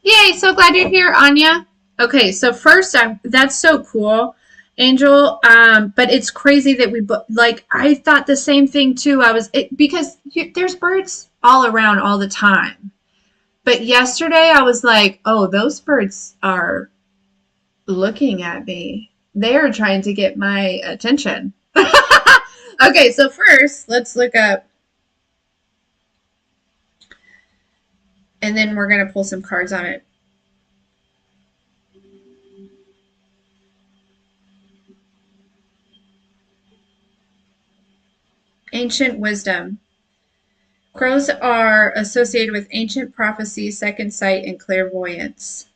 Yay, so glad you're here, Anya. Okay, so first, that's so cool, Angel. But it's crazy that like I thought the same thing too. Because there's birds all around all the time. But yesterday I was like, oh, those birds are looking at me. They're trying to get my attention. Okay, so first, let's look up, and then we're going to pull some cards on it. Ancient wisdom. Crows are associated with ancient prophecy, second sight, and clairvoyance.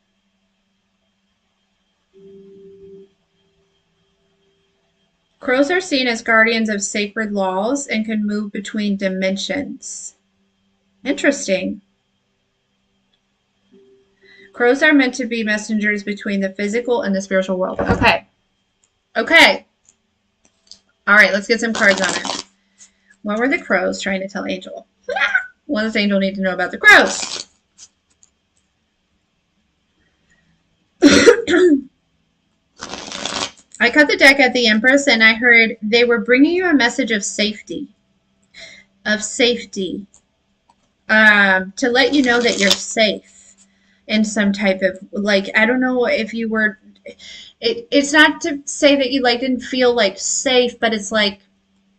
Crows are seen as guardians of sacred laws and can move between dimensions. Interesting. Crows are meant to be messengers between the physical and the spiritual world. Okay. Okay. All right, let's get some cards on it. What were the crows trying to tell Angel? What does Angel need to know about the crows? I cut the deck at the Empress and I heard they were bringing you a message of safety. To let you know that you're safe in some type of, like, I don't know if you were, it's not to say that you like didn't feel like safe, but it's like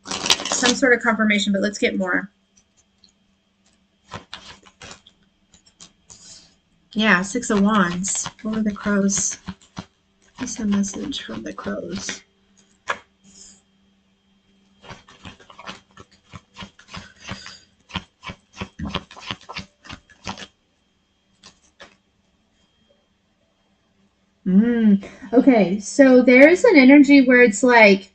some sort of confirmation. But let's get more. Yeah, Six of Wands. What were the crows? What's the message from the crows? Okay, so there's an energy where it's like,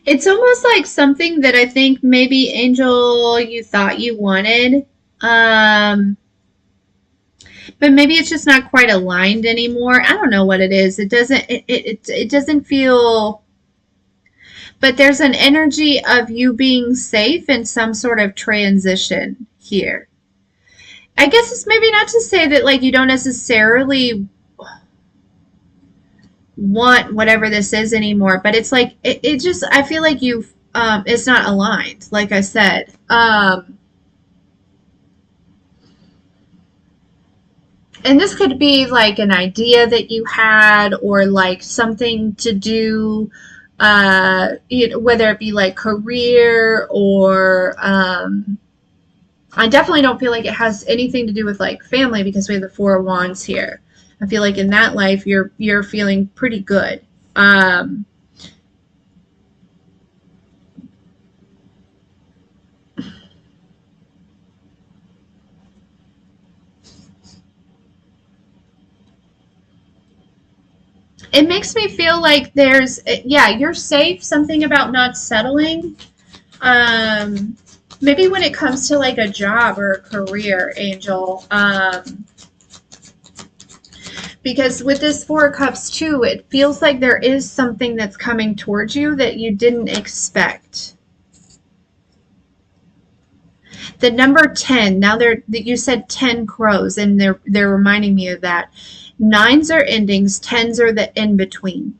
it's almost like something that I think maybe Angel you thought you wanted. But maybe it's just not quite aligned anymore. I don't know what it is. It doesn't feel, but there's an energy of you being safe in some sort of transition here. I guess it's maybe not to say that like you don't necessarily want whatever this is anymore, but it's like it just I feel like you've it's not aligned, like I said. And this could be like an idea that you had or like something to do, whether it be like career or I definitely don't feel like it has anything to do with like family because we have the Four of Wands here. I feel like in that life you're feeling pretty good. It makes me feel like you're safe. Something about not settling. Maybe when it comes to like a job or a career, Angel. Because with this Four of Cups too, it feels like there is something that's coming towards you that you didn't expect. The number 10, now you said 10 crows, and they're reminding me of that. 9s are endings, 10s are the in-between.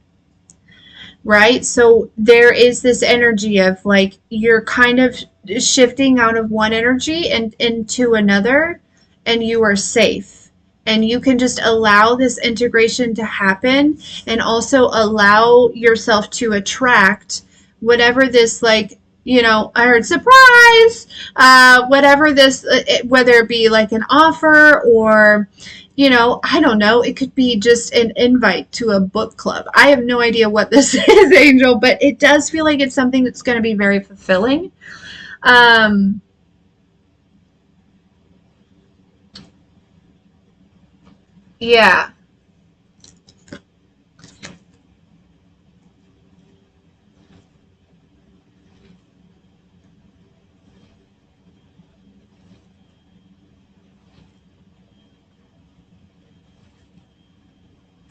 Right? So there is this energy of like you're kind of shifting out of one energy and into another, and you are safe. And you can just allow this integration to happen and also allow yourself to attract whatever this, like, I heard surprise, whatever this, whether it be like an offer or, I don't know, it could be just an invite to a book club. I have no idea what this is, Angel, but it does feel like it's something that's going to be very fulfilling. Um, yeah.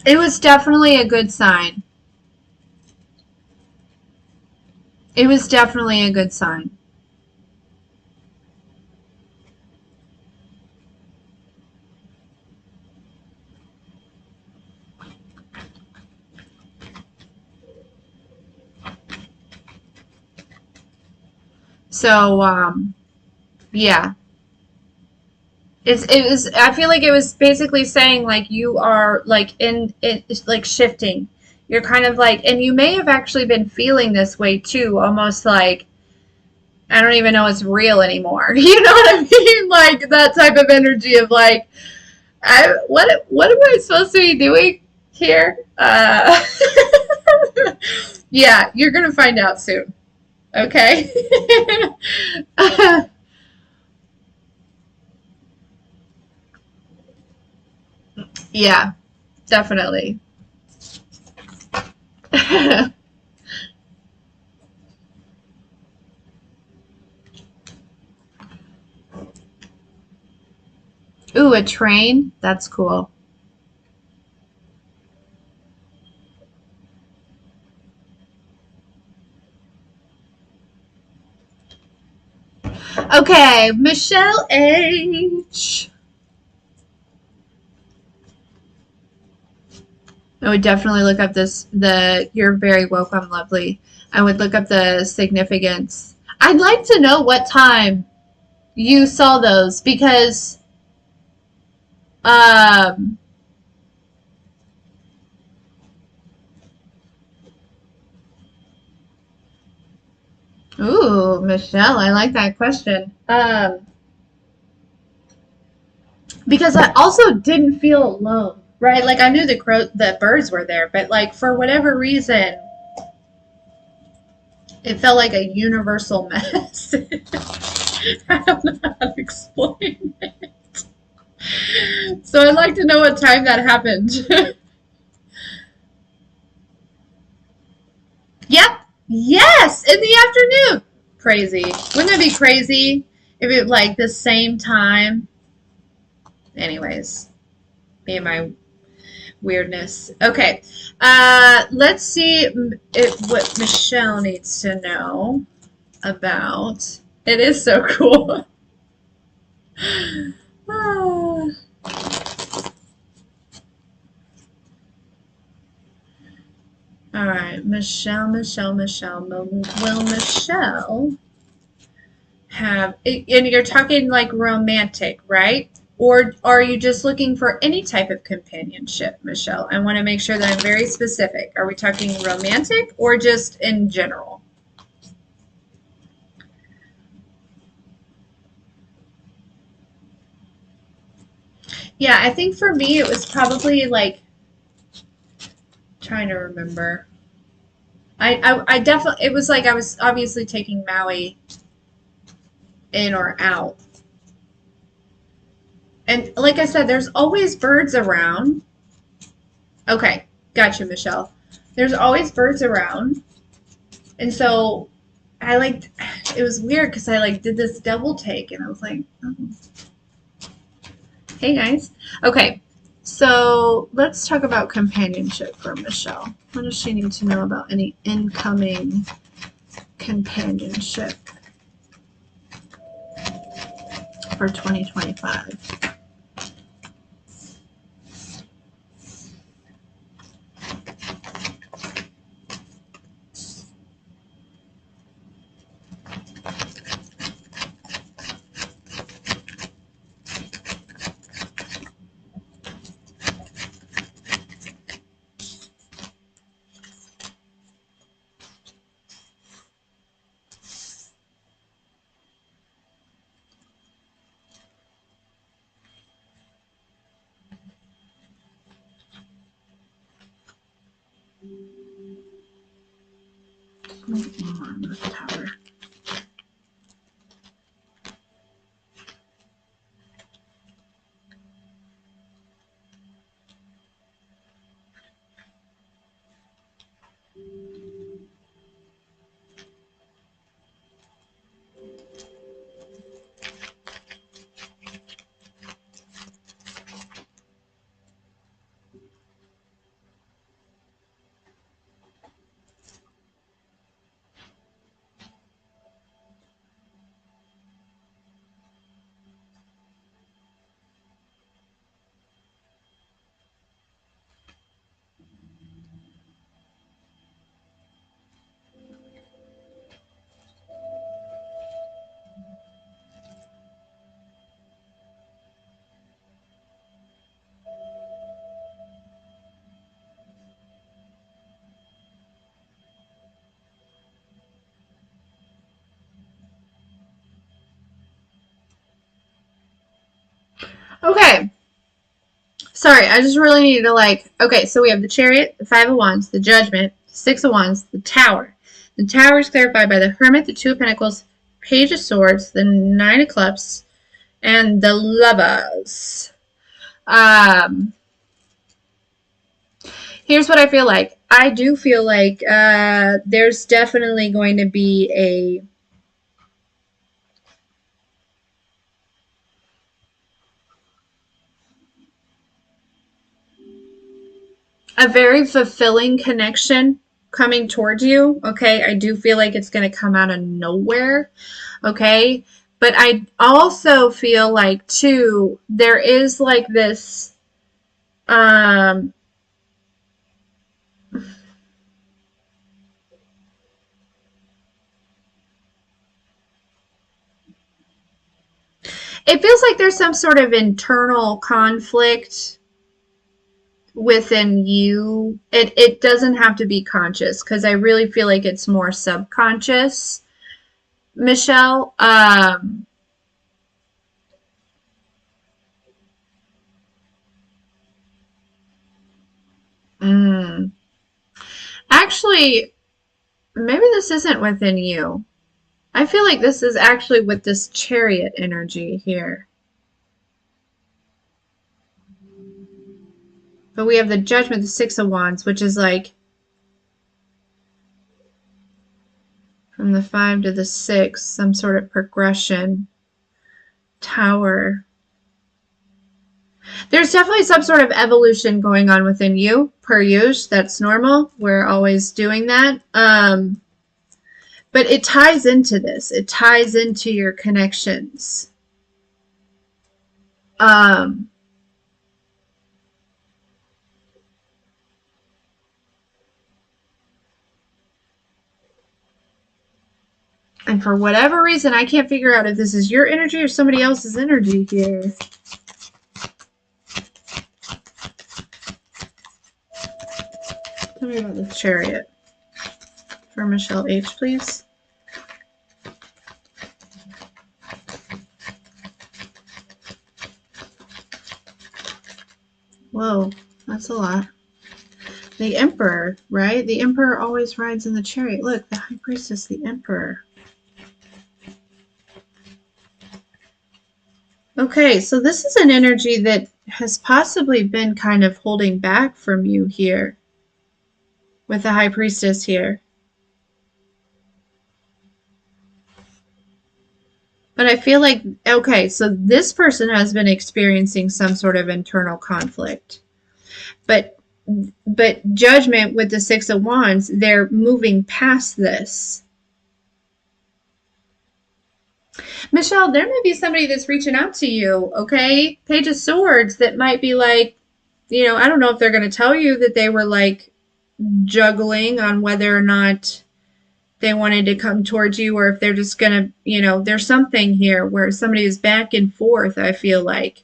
It was definitely a good sign. It was definitely a good sign. So, yeah. It was, I feel like it was basically saying like you are like in it's like shifting. You're kind of like, and you may have actually been feeling this way too, almost like I don't even know it's real anymore. You know what I mean? Like that type of energy of like, what am I supposed to be doing here? Yeah, you're gonna find out soon. Okay. Yeah, definitely. Ooh, a train? That's cool. Okay, Michelle H. I would definitely look up you're very welcome, lovely. I would look up the significance. I'd like to know what time you saw those because, um, ooh, Michelle, I like that question. Because I also didn't feel alone, right? Like I knew the birds were there, but like for whatever reason, it felt like a universal message. I don't know how to explain it. So I'd like to know what time that happened. Yep. Yes, in the afternoon. Crazy. Wouldn't that be crazy if it like the same time? Anyways, me and my weirdness. Okay. Let's see what Michelle needs to know about. It is so cool. Ah. All right, Michelle. Will Michelle have, and you're talking like romantic, right? Or are you just looking for any type of companionship, Michelle? I want to make sure that I'm very specific. Are we talking romantic or just in general? Yeah, I think for me it was probably like trying to remember. I definitely, it was like I was obviously taking Maui in or out. And like I said, there's always birds around. Okay, gotcha, Michelle. There's always birds around. And so I like, it was weird because I like did this double take and I was like, oh, hey guys. Okay, so let's talk about companionship for Michelle. What does she need to know about any incoming companionship for 2025? The Tower. Okay. Sorry, I just really need to okay, so we have the Chariot, the Five of Wands, the Judgment, Six of Wands, the Tower. The Tower is clarified by the Hermit, the Two of Pentacles, Page of Swords, the Nine of Clubs, and the Lovers. Here's what I feel like. I do feel like there's definitely going to be a very fulfilling connection coming towards you. Okay, I do feel like it's going to come out of nowhere. Okay, but I also feel like too there is like this it feels like there's some sort of internal conflict within you. It doesn't have to be conscious because I really feel like it's more subconscious, Michelle. Mm, actually, maybe this isn't within you. I feel like this is actually with this Chariot energy here. But we have the Judgment, the Six of Wands, which is like from the 5 to the 6, some sort of progression. Tower. There's definitely some sort of evolution going on within you, per use. That's normal. We're always doing that. But it ties into this. It ties into your connections. And for whatever reason, I can't figure out if this is your energy or somebody else's energy here. Tell me about the Chariot. For Michelle H, please. Whoa, that's a lot. The Emperor, right? The Emperor always rides in the Chariot. Look, the High Priestess, the Emperor. Okay, so this is an energy that has possibly been kind of holding back from you here with the High Priestess here. But I feel like, okay, so this person has been experiencing some sort of internal conflict. But Judgment with the Six of Wands, they're moving past this. Michelle, there may be somebody that's reaching out to you, okay? Page of Swords that might be like, I don't know if they're going to tell you that they were like juggling on whether or not they wanted to come towards you or if they're just going to, there's something here where somebody is back and forth, I feel like.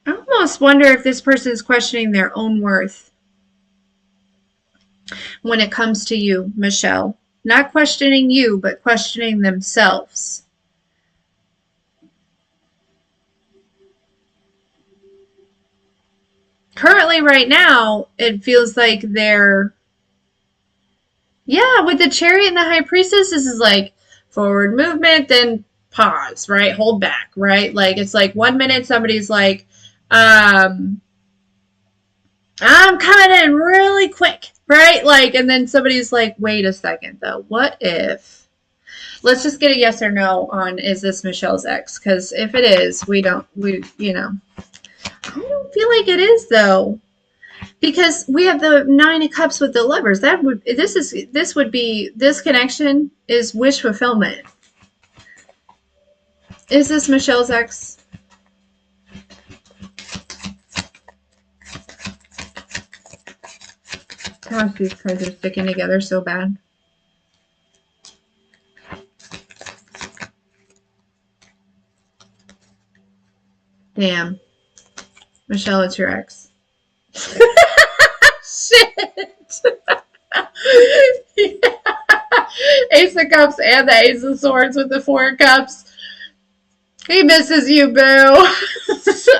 I almost wonder if this person is questioning their own worth when it comes to you, Michelle. Not questioning you, but questioning themselves. currently right now, it feels like they're, yeah, with the chariot and the high priestess, this is like forward movement, then pause, right? Hold back, right? Like it's like 1 minute somebody's like, um, I'm coming in really quick, right? Like, and then somebody's like, wait a second though, what if? Let's just get a yes or no on is this Michelle's ex? Because if it is, I don't feel like it is though. Because we have the 9 of Cups with the lovers. This connection is wish fulfillment. Is this Michelle's ex? Gosh, these cards are sticking together so bad. Damn. Michelle, it's your ex. Shit. Yeah. Ace of Cups and the Ace of Swords with the 4 of Cups. He misses you, boo.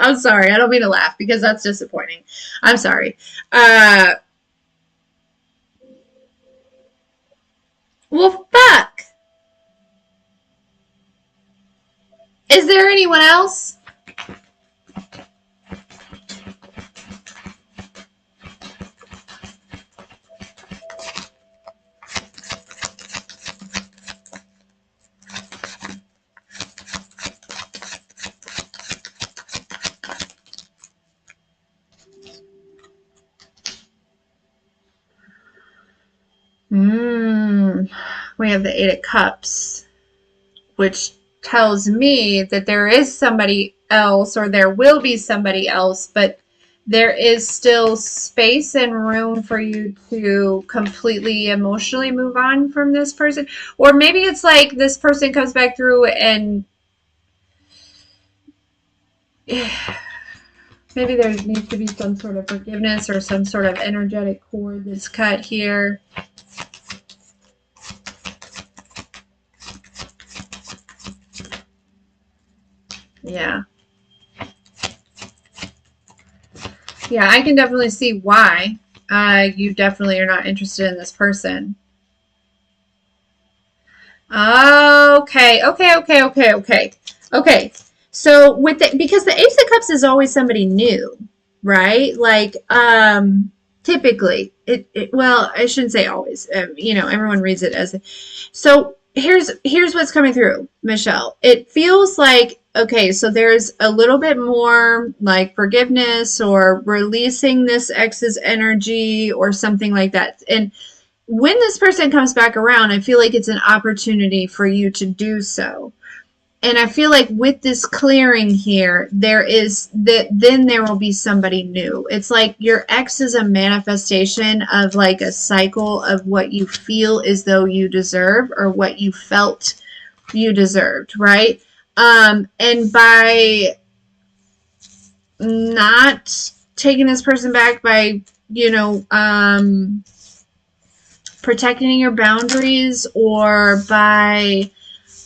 I'm sorry. I don't mean to laugh because that's disappointing. I'm sorry. Well, fuck. Is there anyone else? We have the 8 of Cups, which tells me that there is somebody else or there will be somebody else, but there is still space and room for you to completely emotionally move on from this person. Or maybe it's like this person comes back through and maybe there needs to be some sort of forgiveness or some sort of energetic cord that's cut here. Yeah. Yeah, I can definitely see why you definitely are not interested in this person. Okay. So because the Ace of Cups is always somebody new, right? Like, typically, well, I shouldn't say always. Everyone reads it as. So here's what's coming through, Michelle. It feels like okay, so there's a little bit more like forgiveness or releasing this ex's energy or something like that, and when this person comes back around, I feel like it's an opportunity for you to do so. And I feel like with this clearing here, then there will be somebody new. It's like your ex is a manifestation of like a cycle of what you feel as though you deserve or what you felt you deserved, right? And by not taking this person back by, protecting your boundaries or by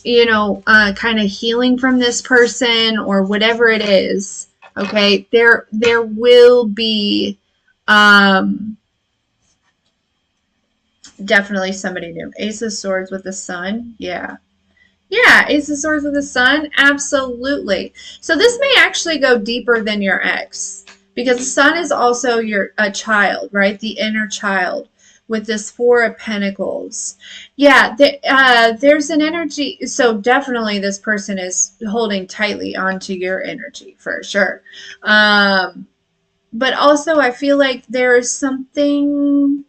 kind of healing from this person or whatever it is, okay, there will be definitely somebody new. Ace of Swords with the Sun. Yeah, Ace of Swords with the Sun, absolutely. So this may actually go deeper than your ex because the Sun is also a child, right? The inner child with this 4 of Pentacles. Yeah, there's an energy. So definitely this person is holding tightly onto your energy for sure. But also I feel like there is something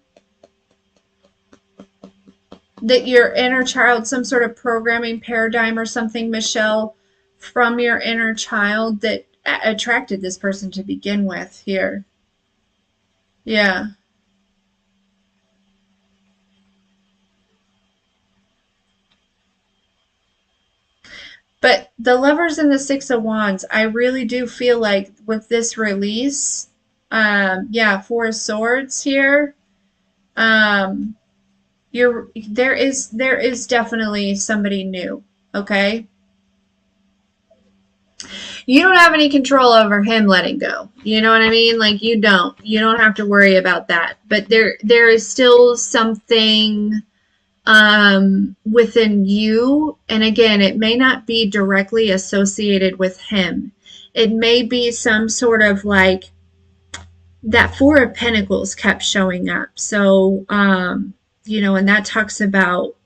that your inner child, some sort of programming paradigm or something, Michelle, from your inner child that attracted this person to begin with here. Yeah. But the Lovers and the 6 of Wands, I really do feel like with this release, yeah, 4 of Swords here, um, there is definitely somebody new, okay? you don't have any control over him letting go. You know what I mean? Like you don't have to worry about that. But there is still something within you. And again, it may not be directly associated with him. It may be some sort of like that Four of Pentacles kept showing up. So, and that talks about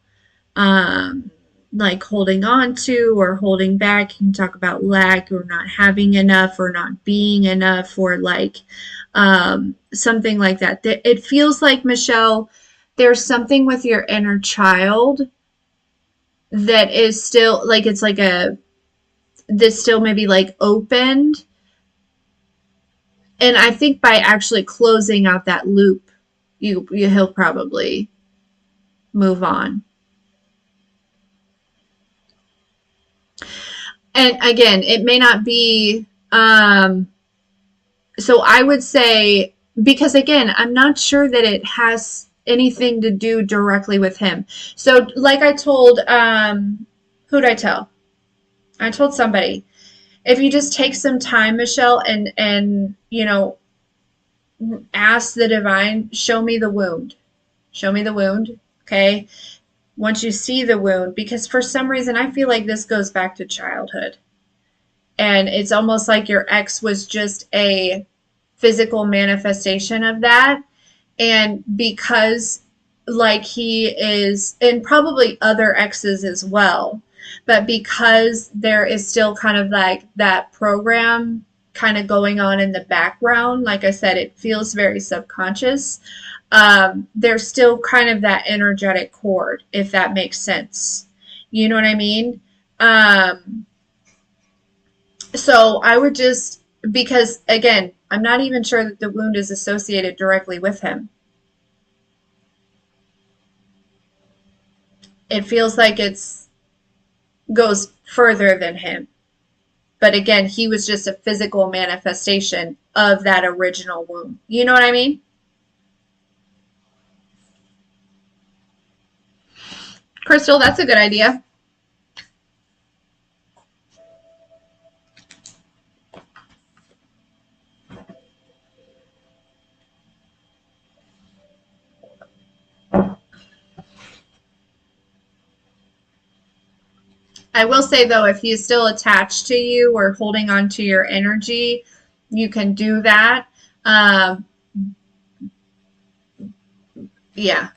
um, like holding on to or holding back. You can talk about lack or not having enough or not being enough or like something like that. It feels like, Michelle, there's something with your inner child that is still like, it's like this still maybe like opened. And I think by actually closing out that loop, he'll probably move on. And again, it may not be, so I would say, because again, I'm not sure that it has anything to do directly with him. So like I told, who'd I tell? I told somebody, if you just take some time, Michelle, and ask the divine, show me the wound. Show me the wound, okay? Once you see the wound, because for some reason I feel like this goes back to childhood. And it's almost like your ex was just a physical manifestation of that. And because like he is, and probably other exes as well, but because there is still kind of like that program kind of going on in the background, like I said, it feels very subconscious. There's still kind of that energetic cord, if that makes sense. You know what I mean? So I would just, because again, I'm not even sure that the wound is associated directly with him. It feels like it's goes further than him. But again, he was just a physical manifestation of that original wound. You know what I mean? Crystal, that's a good idea. I will say though, if he's still attached to you or holding on to your energy, you can do that. Yeah.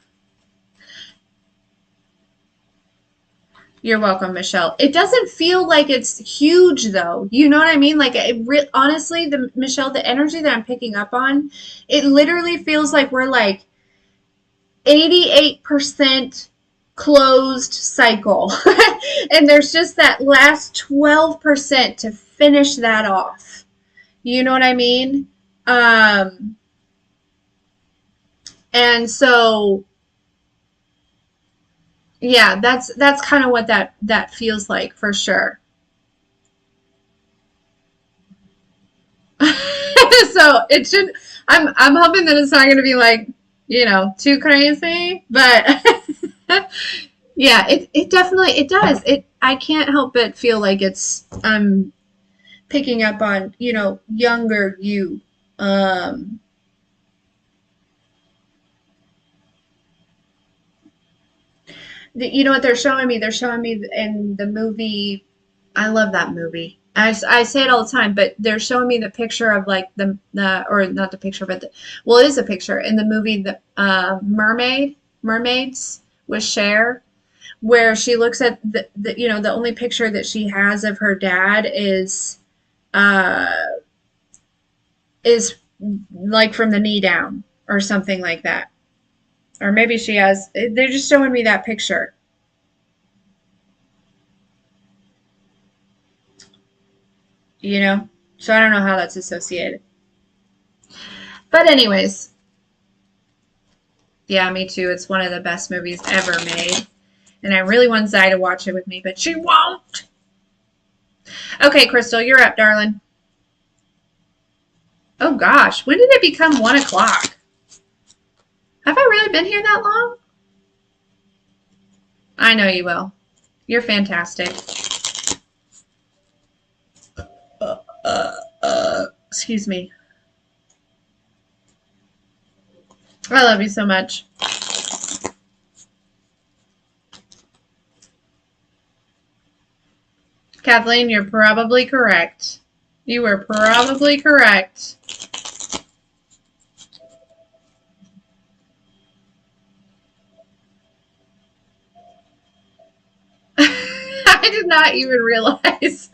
You're welcome, Michelle. It doesn't feel like it's huge though. You know what I mean? Like honestly, Michelle, the energy that I'm picking up on, it literally feels like we're like 88% closed cycle. And there's just that last 12% to finish that off. You know what I mean? And so yeah, that's kind of what that feels like for sure. So it should, I'm hoping that it's not going to be like, too crazy, but yeah, it definitely, it does. I can't help but feel like it's, I'm picking up on, younger you. You know what they're showing me? They're showing me in the movie. I love that movie. I say it all the time, but they're showing me the picture of like or not the picture, but well, it is a picture in the movie, the mermaids with Cher, where she looks at the only picture that she has of her dad uh, is like from the knee down or something like that. Or maybe she has, they're just showing me that picture. So I don't know how that's associated. But anyways, yeah, me too. It's one of the best movies ever made. And I really want Zai to watch it with me, but she won't. Okay, Crystal, you're up, darling. Oh gosh, when did it become 1 o'clock? Have I really been here that long? I know you will. You're fantastic. Excuse me. I love you so much. Kathleen, you're probably correct. You were probably correct. I did not even realize.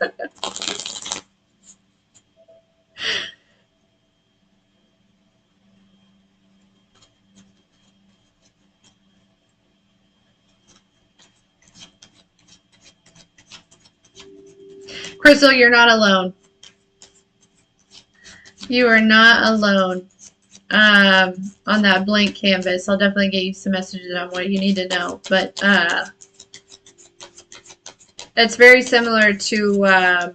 Crystal, you're not alone. You are not alone on that blank canvas. I'll definitely get you some messages on what you need to know. But it's very similar to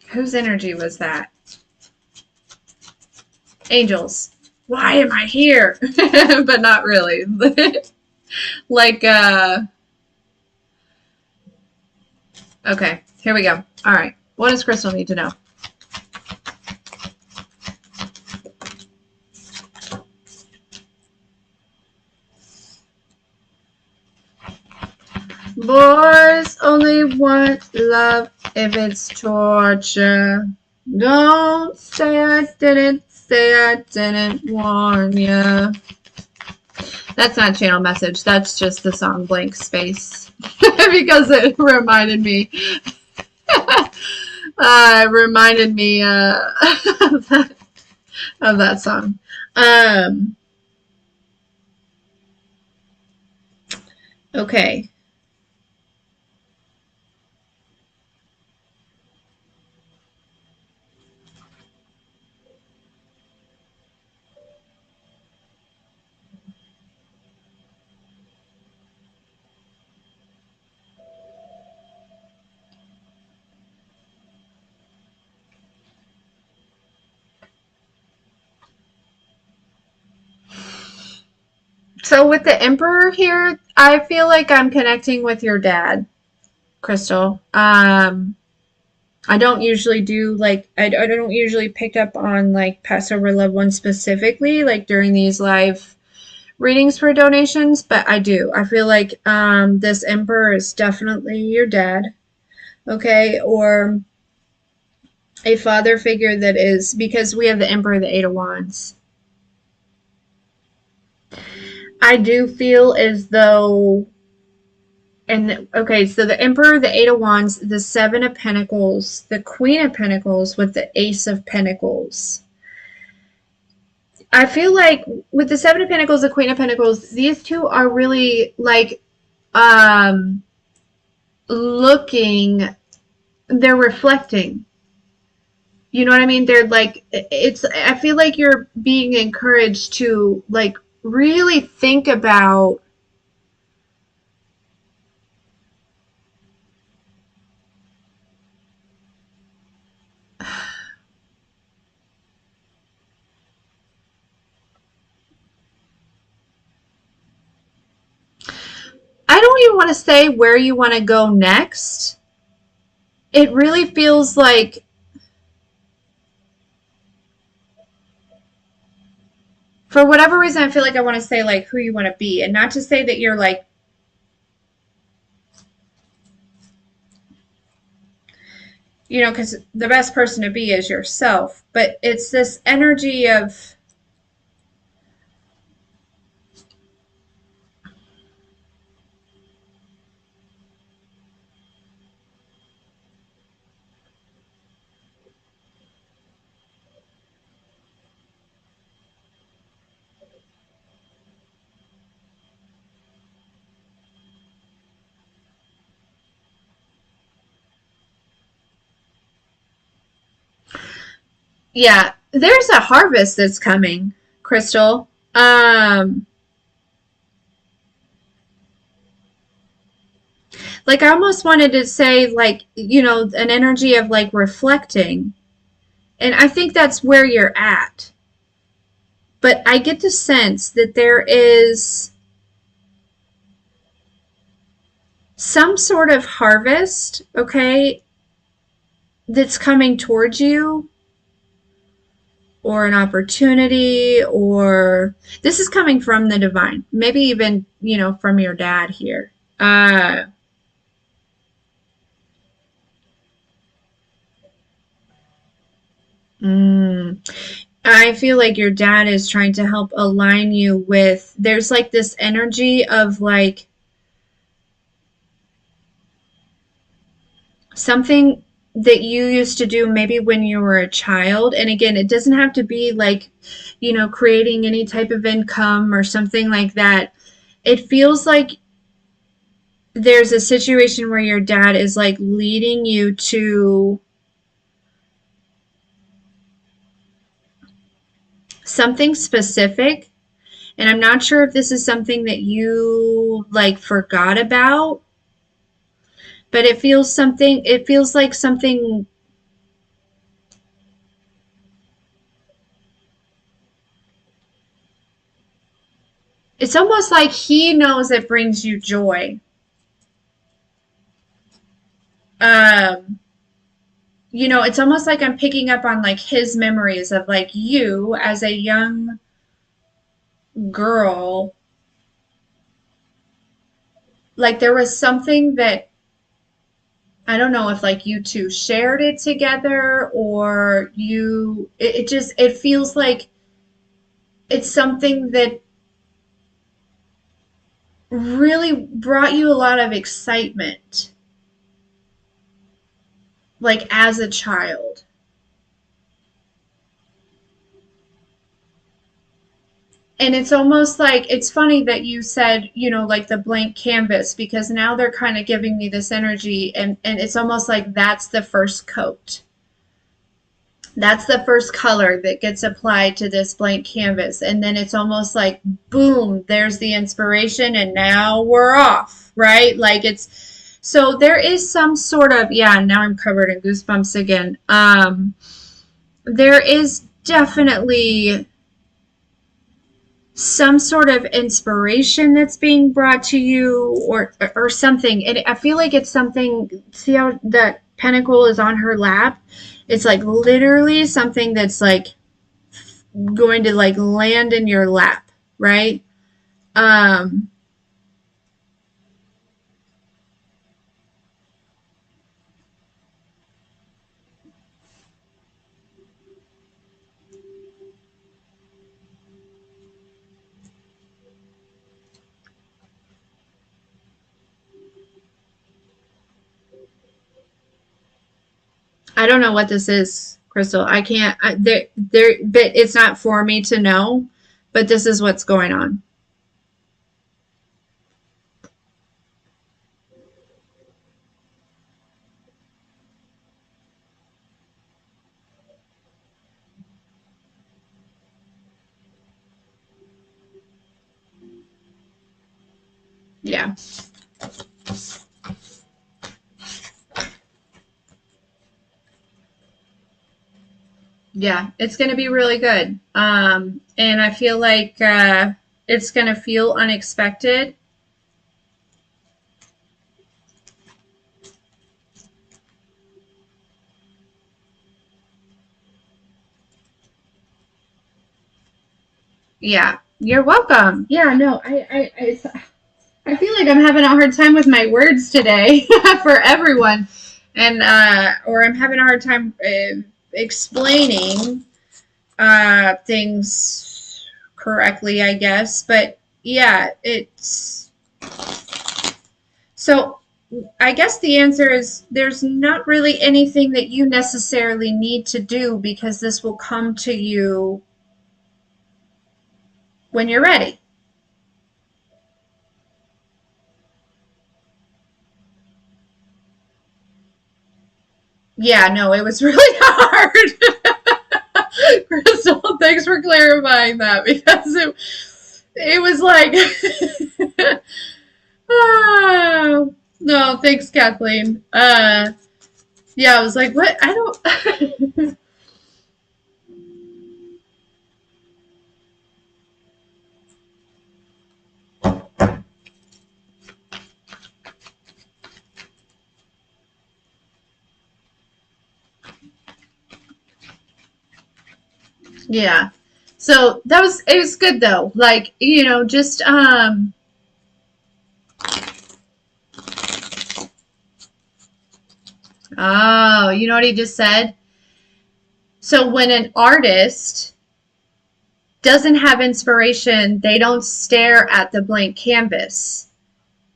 whose energy was that? Angels. Why am I here? But not really. Like, okay, here we go. All right. What does Crystal need to know? Boys only want love if it's torture. Don't say I didn't warn ya. That's not channel message. That's just the song Blank Space. Because it reminded me. Of that song. Okay. So with the Emperor here, I feel like I'm connecting with your dad, Crystal. I don't usually do like I don't usually pick up on like Passover loved ones specifically like during these live readings for donations, but I do. I feel like this Emperor is definitely your dad, okay, or a father figure that is because we have the Emperor, the Eight of Wands. I do feel as though, and okay, so the Emperor, the Eight of Wands, the Seven of Pentacles, the Queen of Pentacles with the Ace of Pentacles. I feel like with the Seven of Pentacles, the Queen of Pentacles, these two are really like looking, they're reflecting. You know what I mean? They're like, I feel like you're being encouraged to like really think about I don't even want to say where you want to go next. It really feels like for whatever reason, I feel like I want to say like who you want to be, and not to say that you're like, you know, because the best person to be is yourself, but it's this energy of yeah, there's a harvest that's coming, Crystal. Like I almost wanted to say like, you know, an energy of like reflecting. And I think that's where you're at. But I get the sense that there is some sort of harvest, okay, that's coming towards you, or an opportunity, or this is coming from the divine, maybe even, from your dad here. Uh, mm, I feel like your dad is trying to help align you with, there's like this energy of like something that you used to do maybe when you were a child. And again, it doesn't have to be like, creating any type of income or something like that. It feels like there's a situation where your dad is like leading you to something specific. And I'm not sure if this is something that you like forgot about, but it feels like something. It's almost like he knows it brings you joy. Um, it's almost like I'm picking up on like his memories of like you as a young girl. Like there was something that I don't know if like you two shared it together, or it feels like it's something that really brought you a lot of excitement, like as a child. And it's almost like it's funny that you said, like the blank canvas, because now they're kind of giving me this energy, and it's almost like that's the first coat. That's the first color that gets applied to this blank canvas. And then it's almost like, boom, there's the inspiration, and now we're off, right? Like so there is some sort of, yeah, now I'm covered in goosebumps again. There is definitely some sort of inspiration that's being brought to you, or something. And I feel like it's something. See how that pentacle is on her lap? It's like literally something that's like going to like land in your lap, right? um I don't know what this is, Crystal. I can't there but it's not for me to know, but this is what's going on. Yeah. Yeah, it's going to be really good. And I feel like it's going to feel unexpected. Yeah, you're welcome. Yeah, no, I feel like I'm having a hard time with my words today for everyone, and or I'm having a hard time explaining things correctly, I guess. But yeah, it's so. I guess the answer is there's not really anything that you necessarily need to do, because this will come to you when you're ready. Yeah, no, it was really hard. Crystal, thanks for clarifying that, because it was like oh, no, thanks, Kathleen. Yeah, I was like, what? I don't Yeah. So it was good though. Like, just oh, you know what he just said? So when an artist doesn't have inspiration, they don't stare at the blank canvas.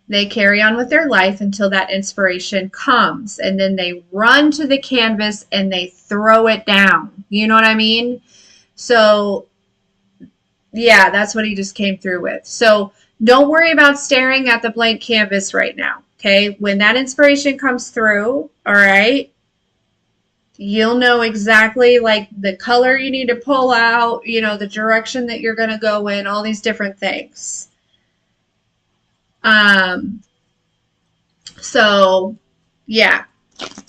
They carry on with their life until that inspiration comes, and then they run to the canvas and they throw it down. You know what I mean? So, yeah, that's what he just came through with. So, don't worry about staring at the blank canvas right now. Okay? When that inspiration comes through, all right, you'll know exactly like the color you need to pull out, the direction that you're going to go in, all these different things. Um, so, yeah.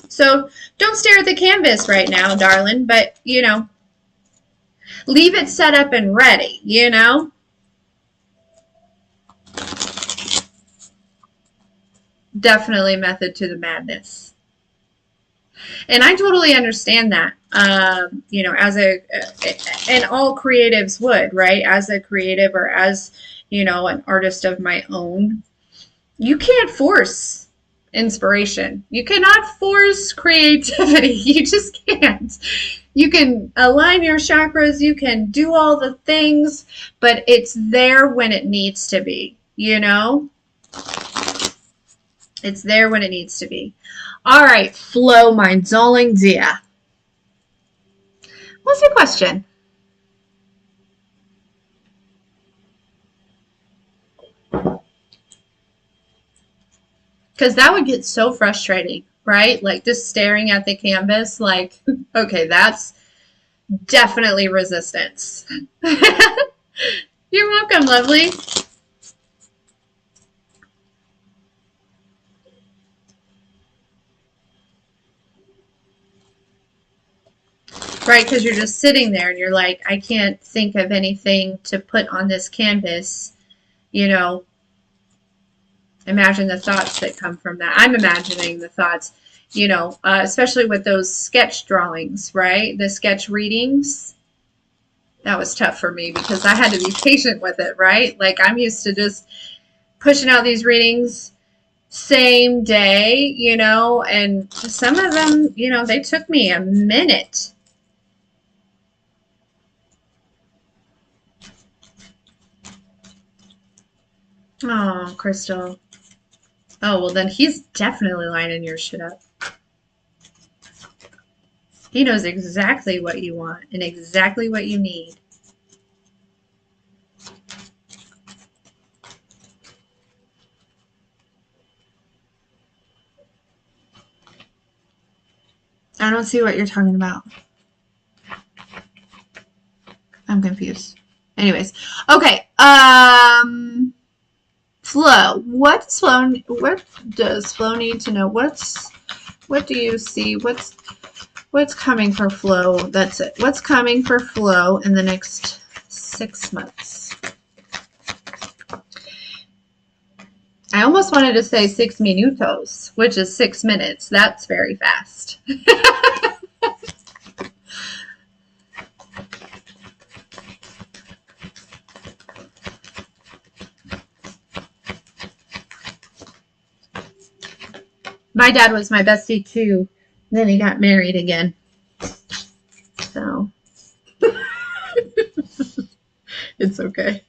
So don't stare at the canvas right now, darling, but, leave it set up and ready. Definitely method to the madness. And I totally understand that. And all creatives would, right? As a creative or as, an artist of my own, you can't force inspiration. You cannot force creativity. You just can't. You can align your chakras, you can do all the things, but it's there when it needs to be. It's there when it needs to be. All right, Flo, mein darling dear. What's your question? Because that would get so frustrating, right? Like just staring at the canvas, like, okay, that's definitely resistance. You're welcome, lovely. Right, because you're just sitting there and you're like, I can't think of anything to put on this canvas. Imagine the thoughts that come from that. I'm imagining the thoughts, especially with those sketch drawings, right? The sketch readings. That was tough for me because I had to be patient with it, right? Like I'm used to just pushing out these readings same day, and some of them, they took me a minute. Oh, Crystal. Oh, well, then he's definitely lining your shit up. He knows exactly what you want and exactly what you need. I don't see what you're talking about. I'm confused. Anyways, okay. Flo, what does Flo need to know? What do you see? What's coming for Flo? That's it. What's coming for Flo in the next 6 months? I almost wanted to say 6 minutos, which is 6 minutes. That's very fast. My dad was my bestie too. Then he got married again. So it's okay.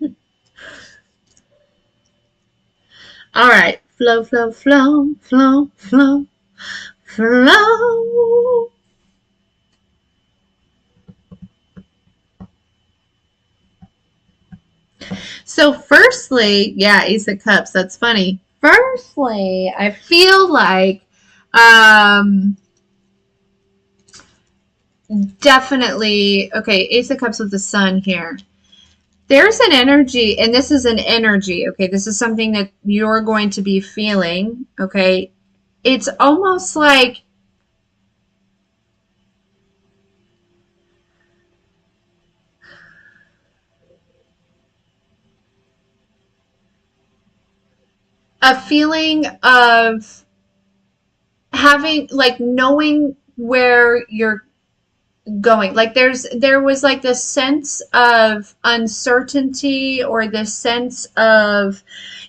All right. Flow, flow, flow, flow, flow, flow. So firstly, yeah, Ace of Cups. That's funny. Firstly, I feel like definitely, okay, Ace of Cups with the sun here. There's an energy, and this is an energy, okay? This is something that you're going to be feeling, okay? It's almost like a feeling of having, like, knowing where you're going. Like there was like this sense of uncertainty or this sense of,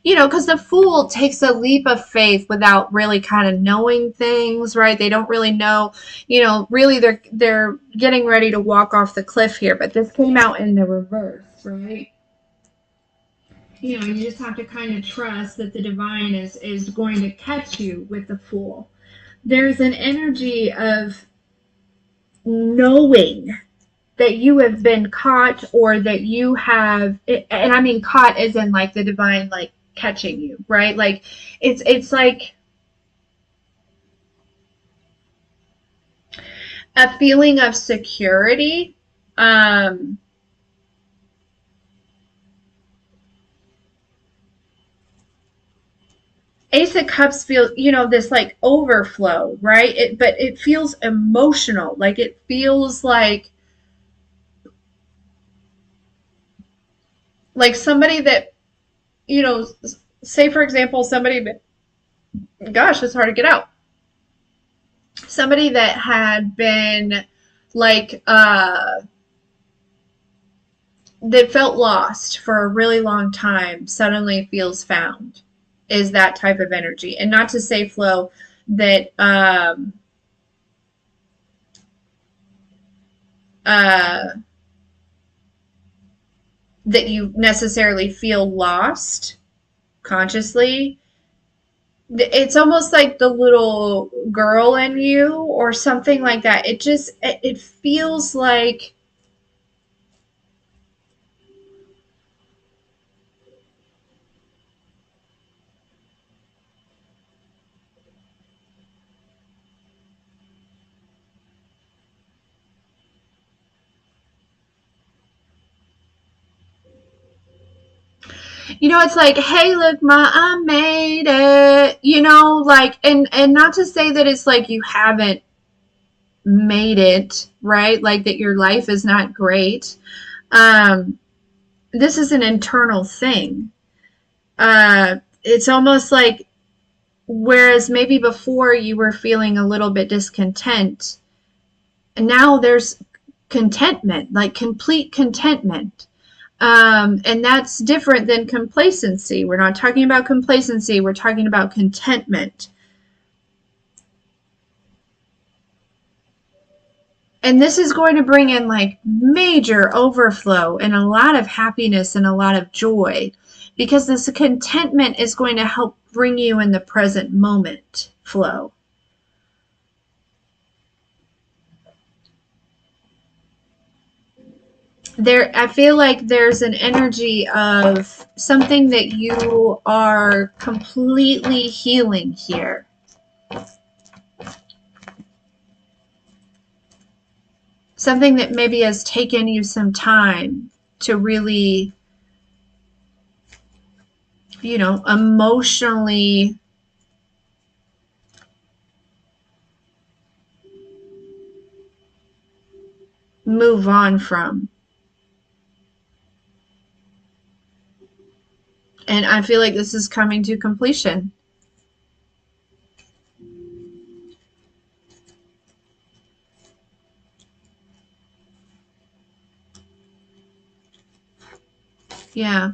because the fool takes a leap of faith without really kind of knowing things, right? They don't really know, really they're getting ready to walk off the cliff here, but this came out in the reverse, right? You just have to kind of trust that the divine is going to catch you with the fool. There's an energy of knowing that you have been caught, or that you have, and I mean caught as in like the divine like catching you, right? Like it's like a feeling of security. um Ace of Cups feels, this like overflow, right? But it feels emotional. Like it feels like somebody that, you know, say for example, somebody, gosh, it's hard to get out. Somebody that had been like, that felt lost for a really long time suddenly feels found, is that type of energy. And not to say, Flo, that uh, that you necessarily feel lost consciously. It's almost like the little girl in you or something like that. It feels like, it's like, hey, look, ma, I made it. Like, and not to say that it's like you haven't made it, right? Like that your life is not great. Um, this is an internal thing. It's almost like, whereas maybe before you were feeling a little bit discontent, now there's contentment, like complete contentment. And that's different than complacency. We're not talking about complacency, we're talking about contentment. And this is going to bring in like major overflow and a lot of happiness and a lot of joy, because this contentment is going to help bring you in the present moment flow. I feel like there's an energy of something that you are completely healing here. Something that maybe has taken you some time to really, emotionally move on from. And I feel like this is coming to completion. Yeah,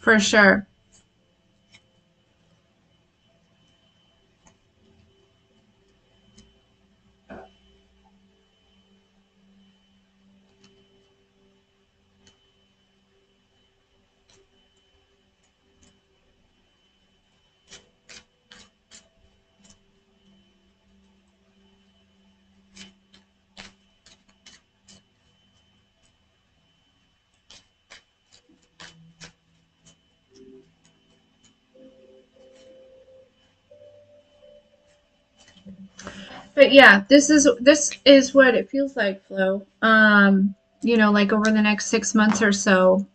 for sure. But yeah, this is what it feels like, Flo. Like over the next 6 months or so.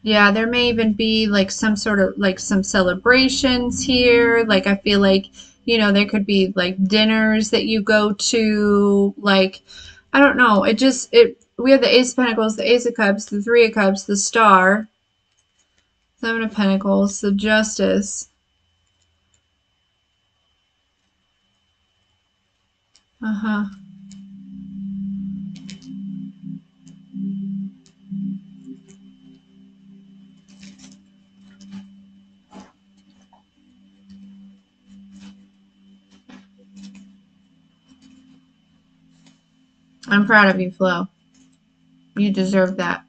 Yeah, there may even be like some sort of like some celebrations here. Like I feel like, there could be like dinners that you go to. Like, I don't know. We have the Ace of Pentacles, the Ace of Cups, the Three of Cups, the Star, Seven of Pentacles, the Justice. Uh-huh. I'm proud of you, Flo. You deserve that.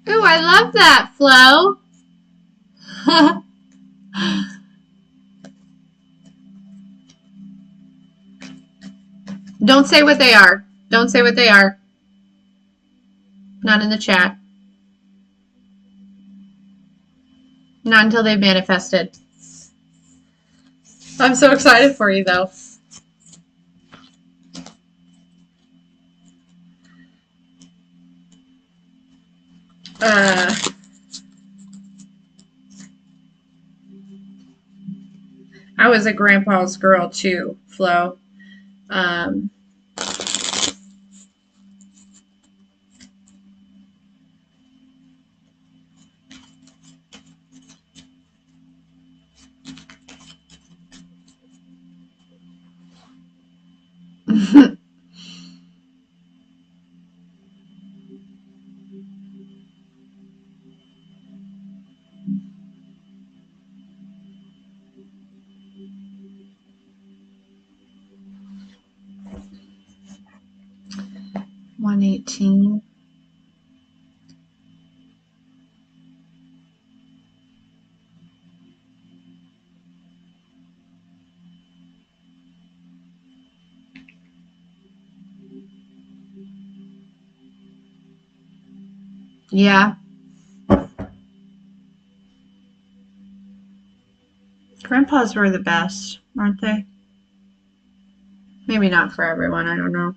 Ooh, I love that, Flo. Don't say what they are. Don't say what they are. Not in the chat. Not until they've manifested. I'm so excited for you, though. I was a grandpa's girl, too, Flo. 118. Yeah. Grandpas were the best, aren't they? Maybe not for everyone. I don't know.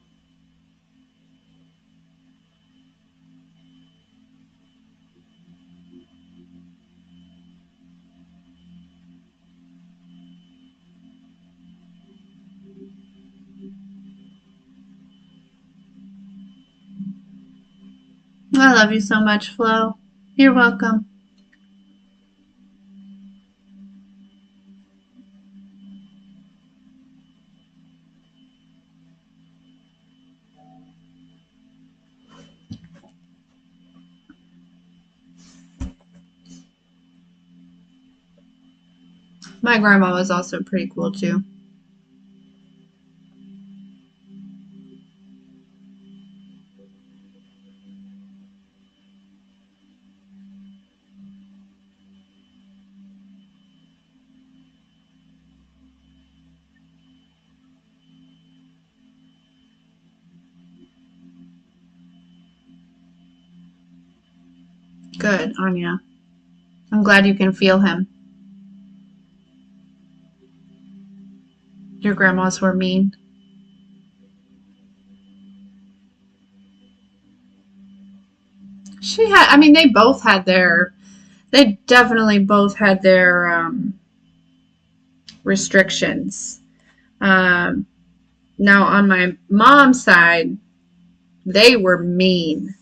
I love you so much, Flo. You're welcome. My grandma was also pretty cool, too. Good, Anya. I'm glad you can feel him. Your grandmas were mean. They definitely both had their restrictions. Now, on my mom's side, they were mean.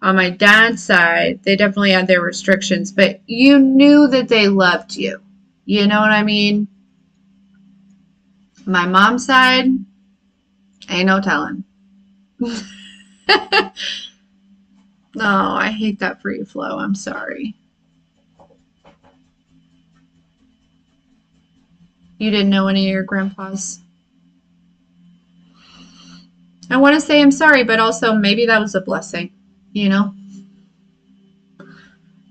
On my dad's side, they definitely had their restrictions, but you knew that they loved you. You know what I mean? My mom's side, ain't no telling. No, I hate that for you, Flo. I'm sorry. You didn't know any of your grandpas. I want to say I'm sorry, but also maybe that was a blessing, you know?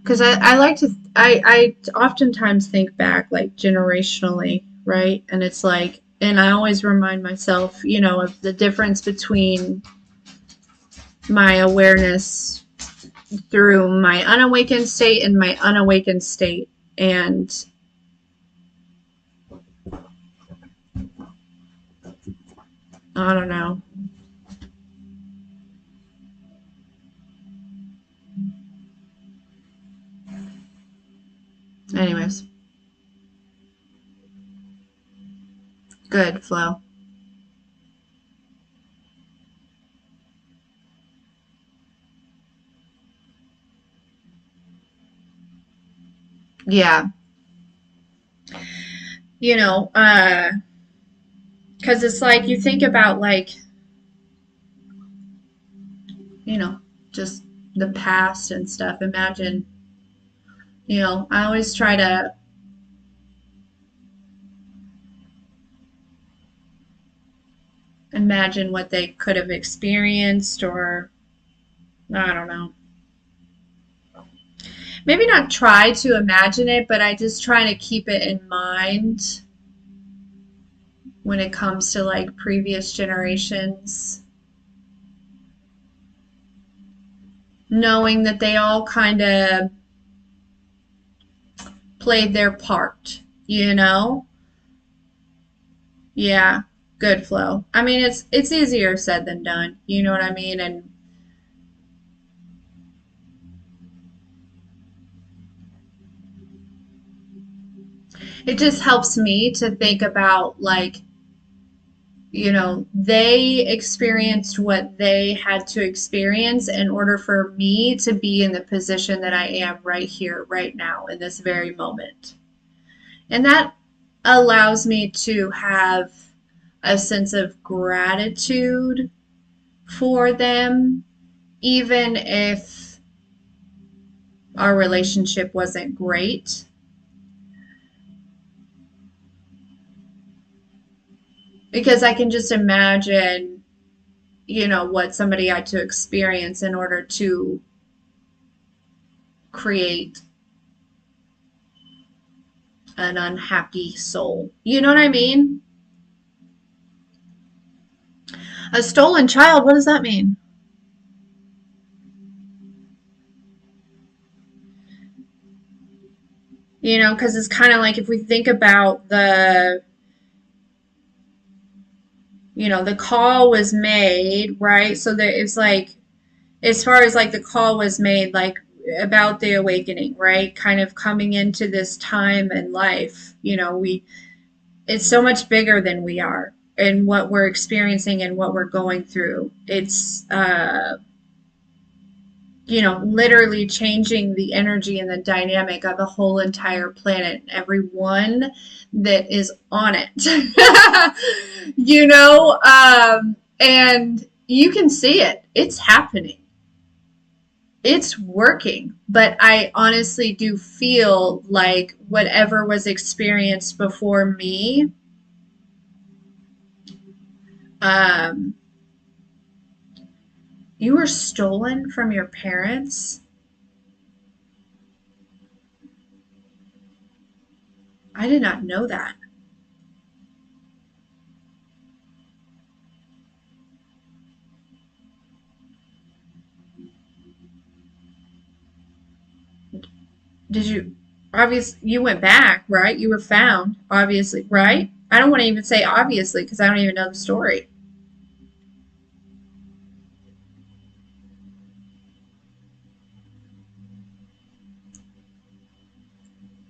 Because I like to, I oftentimes think back like generationally, right? And it's like, and I always remind myself, of the difference between my awareness through my unawakened state and my unawakened state. And I don't know. Anyways. Good, Flo. Yeah. You know, because it's like you think about, like, you know, just the past and stuff. Imagine, you know, I always try to imagine what they could have experienced, or I don't know. Maybe not try to imagine it, but I just try to keep it in mind when it comes to like previous generations, knowing that they all kind of played their part, you know? Yeah, good, Flo. I mean, it's easier said than done. You know what I mean? And it just helps me to think about, like, you know, they experienced what they had to experience in order for me to be in the position that I am right here, right now, in this very moment. And that allows me to have a sense of gratitude for them, even if our relationship wasn't great. Because I can just imagine, you know, what somebody had to experience in order to create an unhappy soul. You know what I mean? A stolen child, what does that mean? You know, because it's kind of like if we think about the, you know, the call was made, right? So that it's like, as far as like the call was made, like about the awakening, right? Kind of coming into this time in life, you know, it's so much bigger than we are and what we're experiencing and what we're going through. It's, you know, literally changing the energy and the dynamic of a whole entire planet, everyone that is on it, you know, and you can see it. It's happening. It's working, but I honestly do feel like whatever was experienced before me, um, you were stolen from your parents. I did not know that. Did you, obviously, you went back, right? You were found, obviously, right? I don't want to even say obviously because I don't even know the story.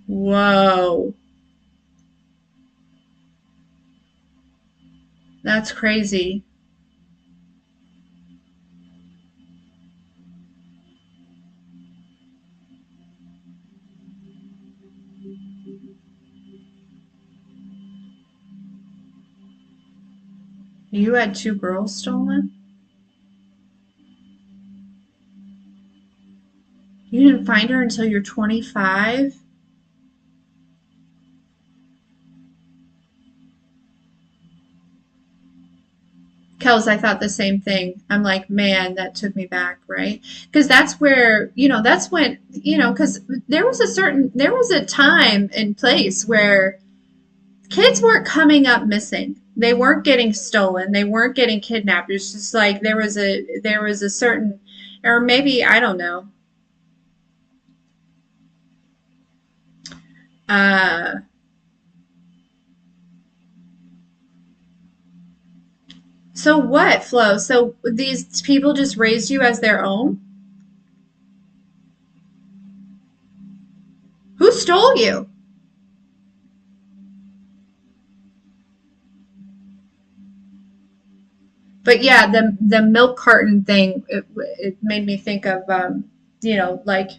Whoa, that's crazy. You had two girls stolen? You didn't find her until you're 25? Kels, I thought the same thing. I'm like, man, that took me back, right? Because that's where, you know, that's when, you know, because there was a time and place where Kids weren't coming up missing. They weren't getting stolen. They weren't getting kidnapped. It's just like there was a certain, or maybe I don't know. Uh, so what, Flo? So these people just raised you as their own? Who stole you? But yeah, the milk carton thing, it made me think of like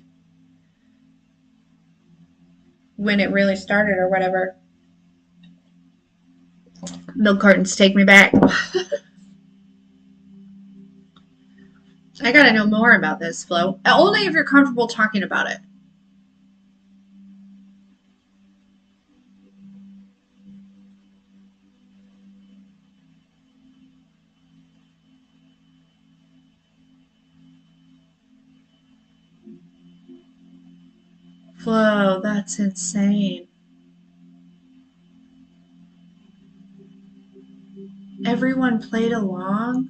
when it really started or whatever. Milk cartons take me back. I gotta know more about this, Flo. Only if you're comfortable talking about it. Flo, that's insane. Everyone played along.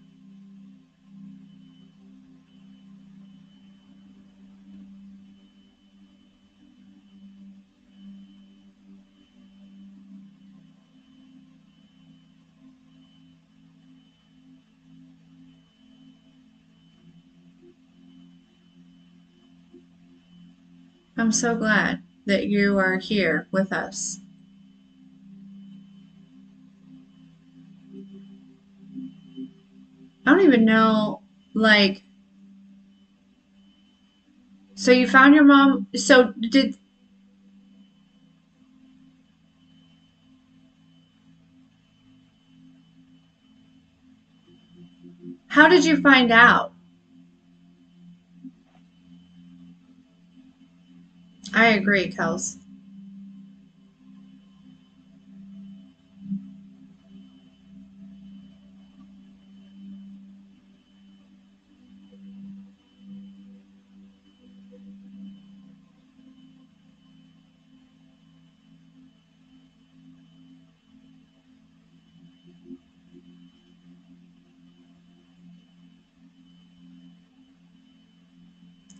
I'm so glad that you are here with us. I don't even know, like, so you found your mom. So how did you find out? I agree, Kels.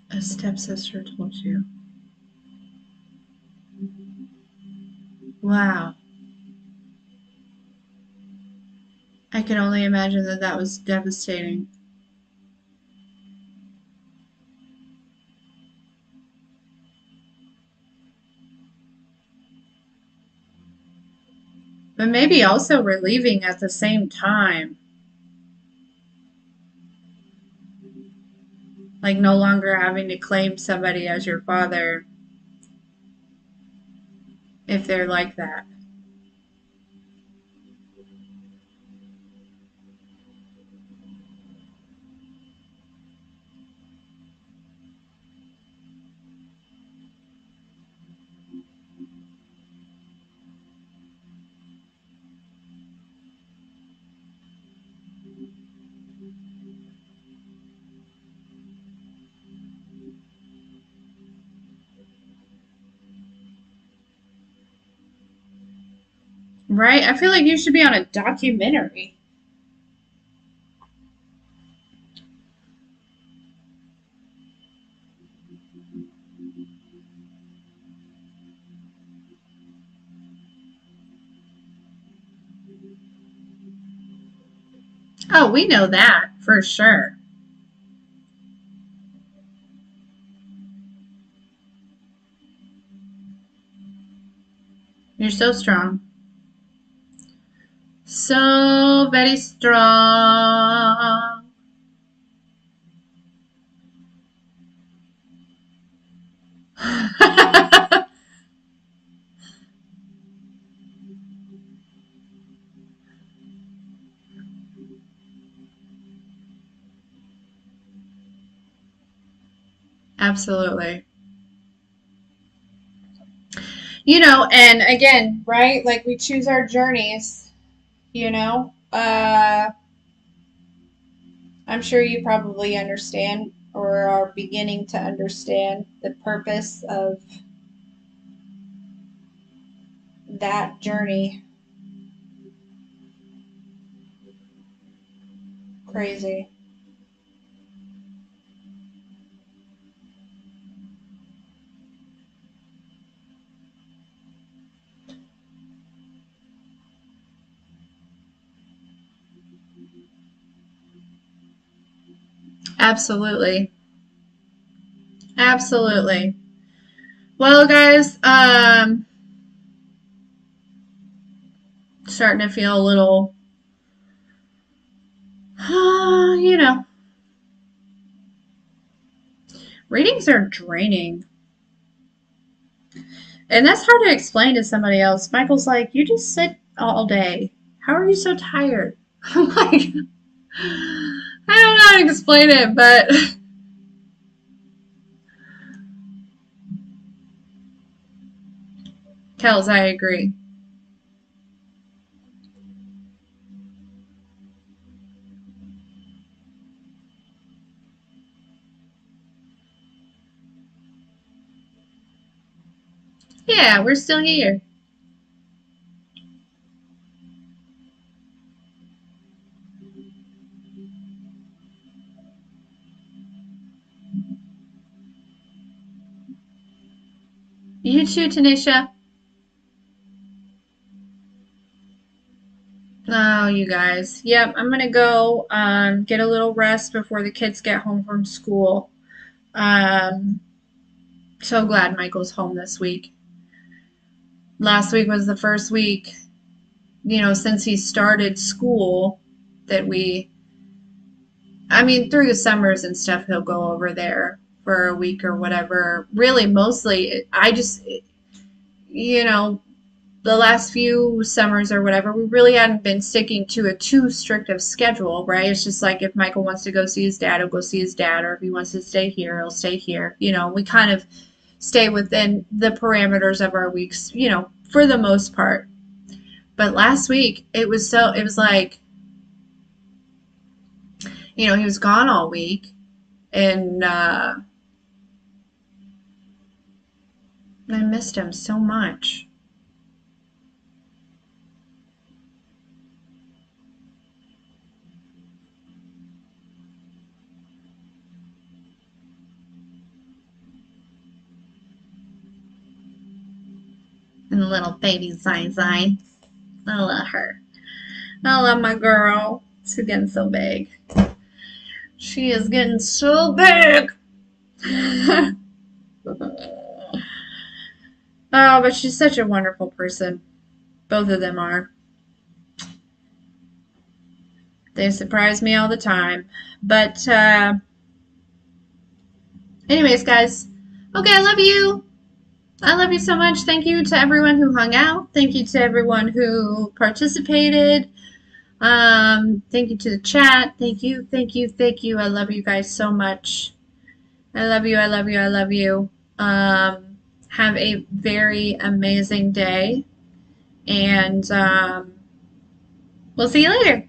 A stepsister told you. Wow. I can only imagine that that was devastating. But maybe also relieving at the same time. Like no longer having to claim somebody as your father if they're like that. Right? I feel like you should be on a documentary. Oh, we know that for sure. You're so strong. So very strong. Absolutely. And again, right? Like we choose our journeys, you know? I'm sure you probably understand or are beginning to understand the purpose of that journey. Crazy. Absolutely. Absolutely. Well, guys, starting to feel a little, you know, readings are draining. And that's hard to explain to somebody else. Michael's like, you just sit all day. How are you so tired? I'm like, I don't know how to explain it, but Kels, I agree. Yeah, we're still here. You too, Tanisha. Oh, you guys. Yep, I'm gonna go get a little rest before the kids get home from school. Um, so glad Michael's home this week. Last week was the first week, since he started school that I mean, through the summers and stuff, he'll go over there for a week or whatever. Really, mostly, you know, the last few summers or whatever, we really hadn't been sticking to a too strict of schedule, right? It's just like if Michael wants to go see his dad, he'll go see his dad, or if he wants to stay here, he'll stay here. We kind of stay within the parameters of our weeks, for the most part. But last week, it was like, he was gone all week, and I missed him so much. And little baby Zai Zai. I love her. I love my girl. She's getting so big. She is getting so big. Oh, but she's such a wonderful person. Both of them are. They surprise me all the time. But, anyways, guys. Okay, I love you. I love you so much. Thank you to everyone who hung out. Thank you to everyone who participated. Thank you to the chat. Thank you, thank you, thank you. I love you guys so much. I love you, I love you, I love you. Have a very amazing day. And we'll see you later.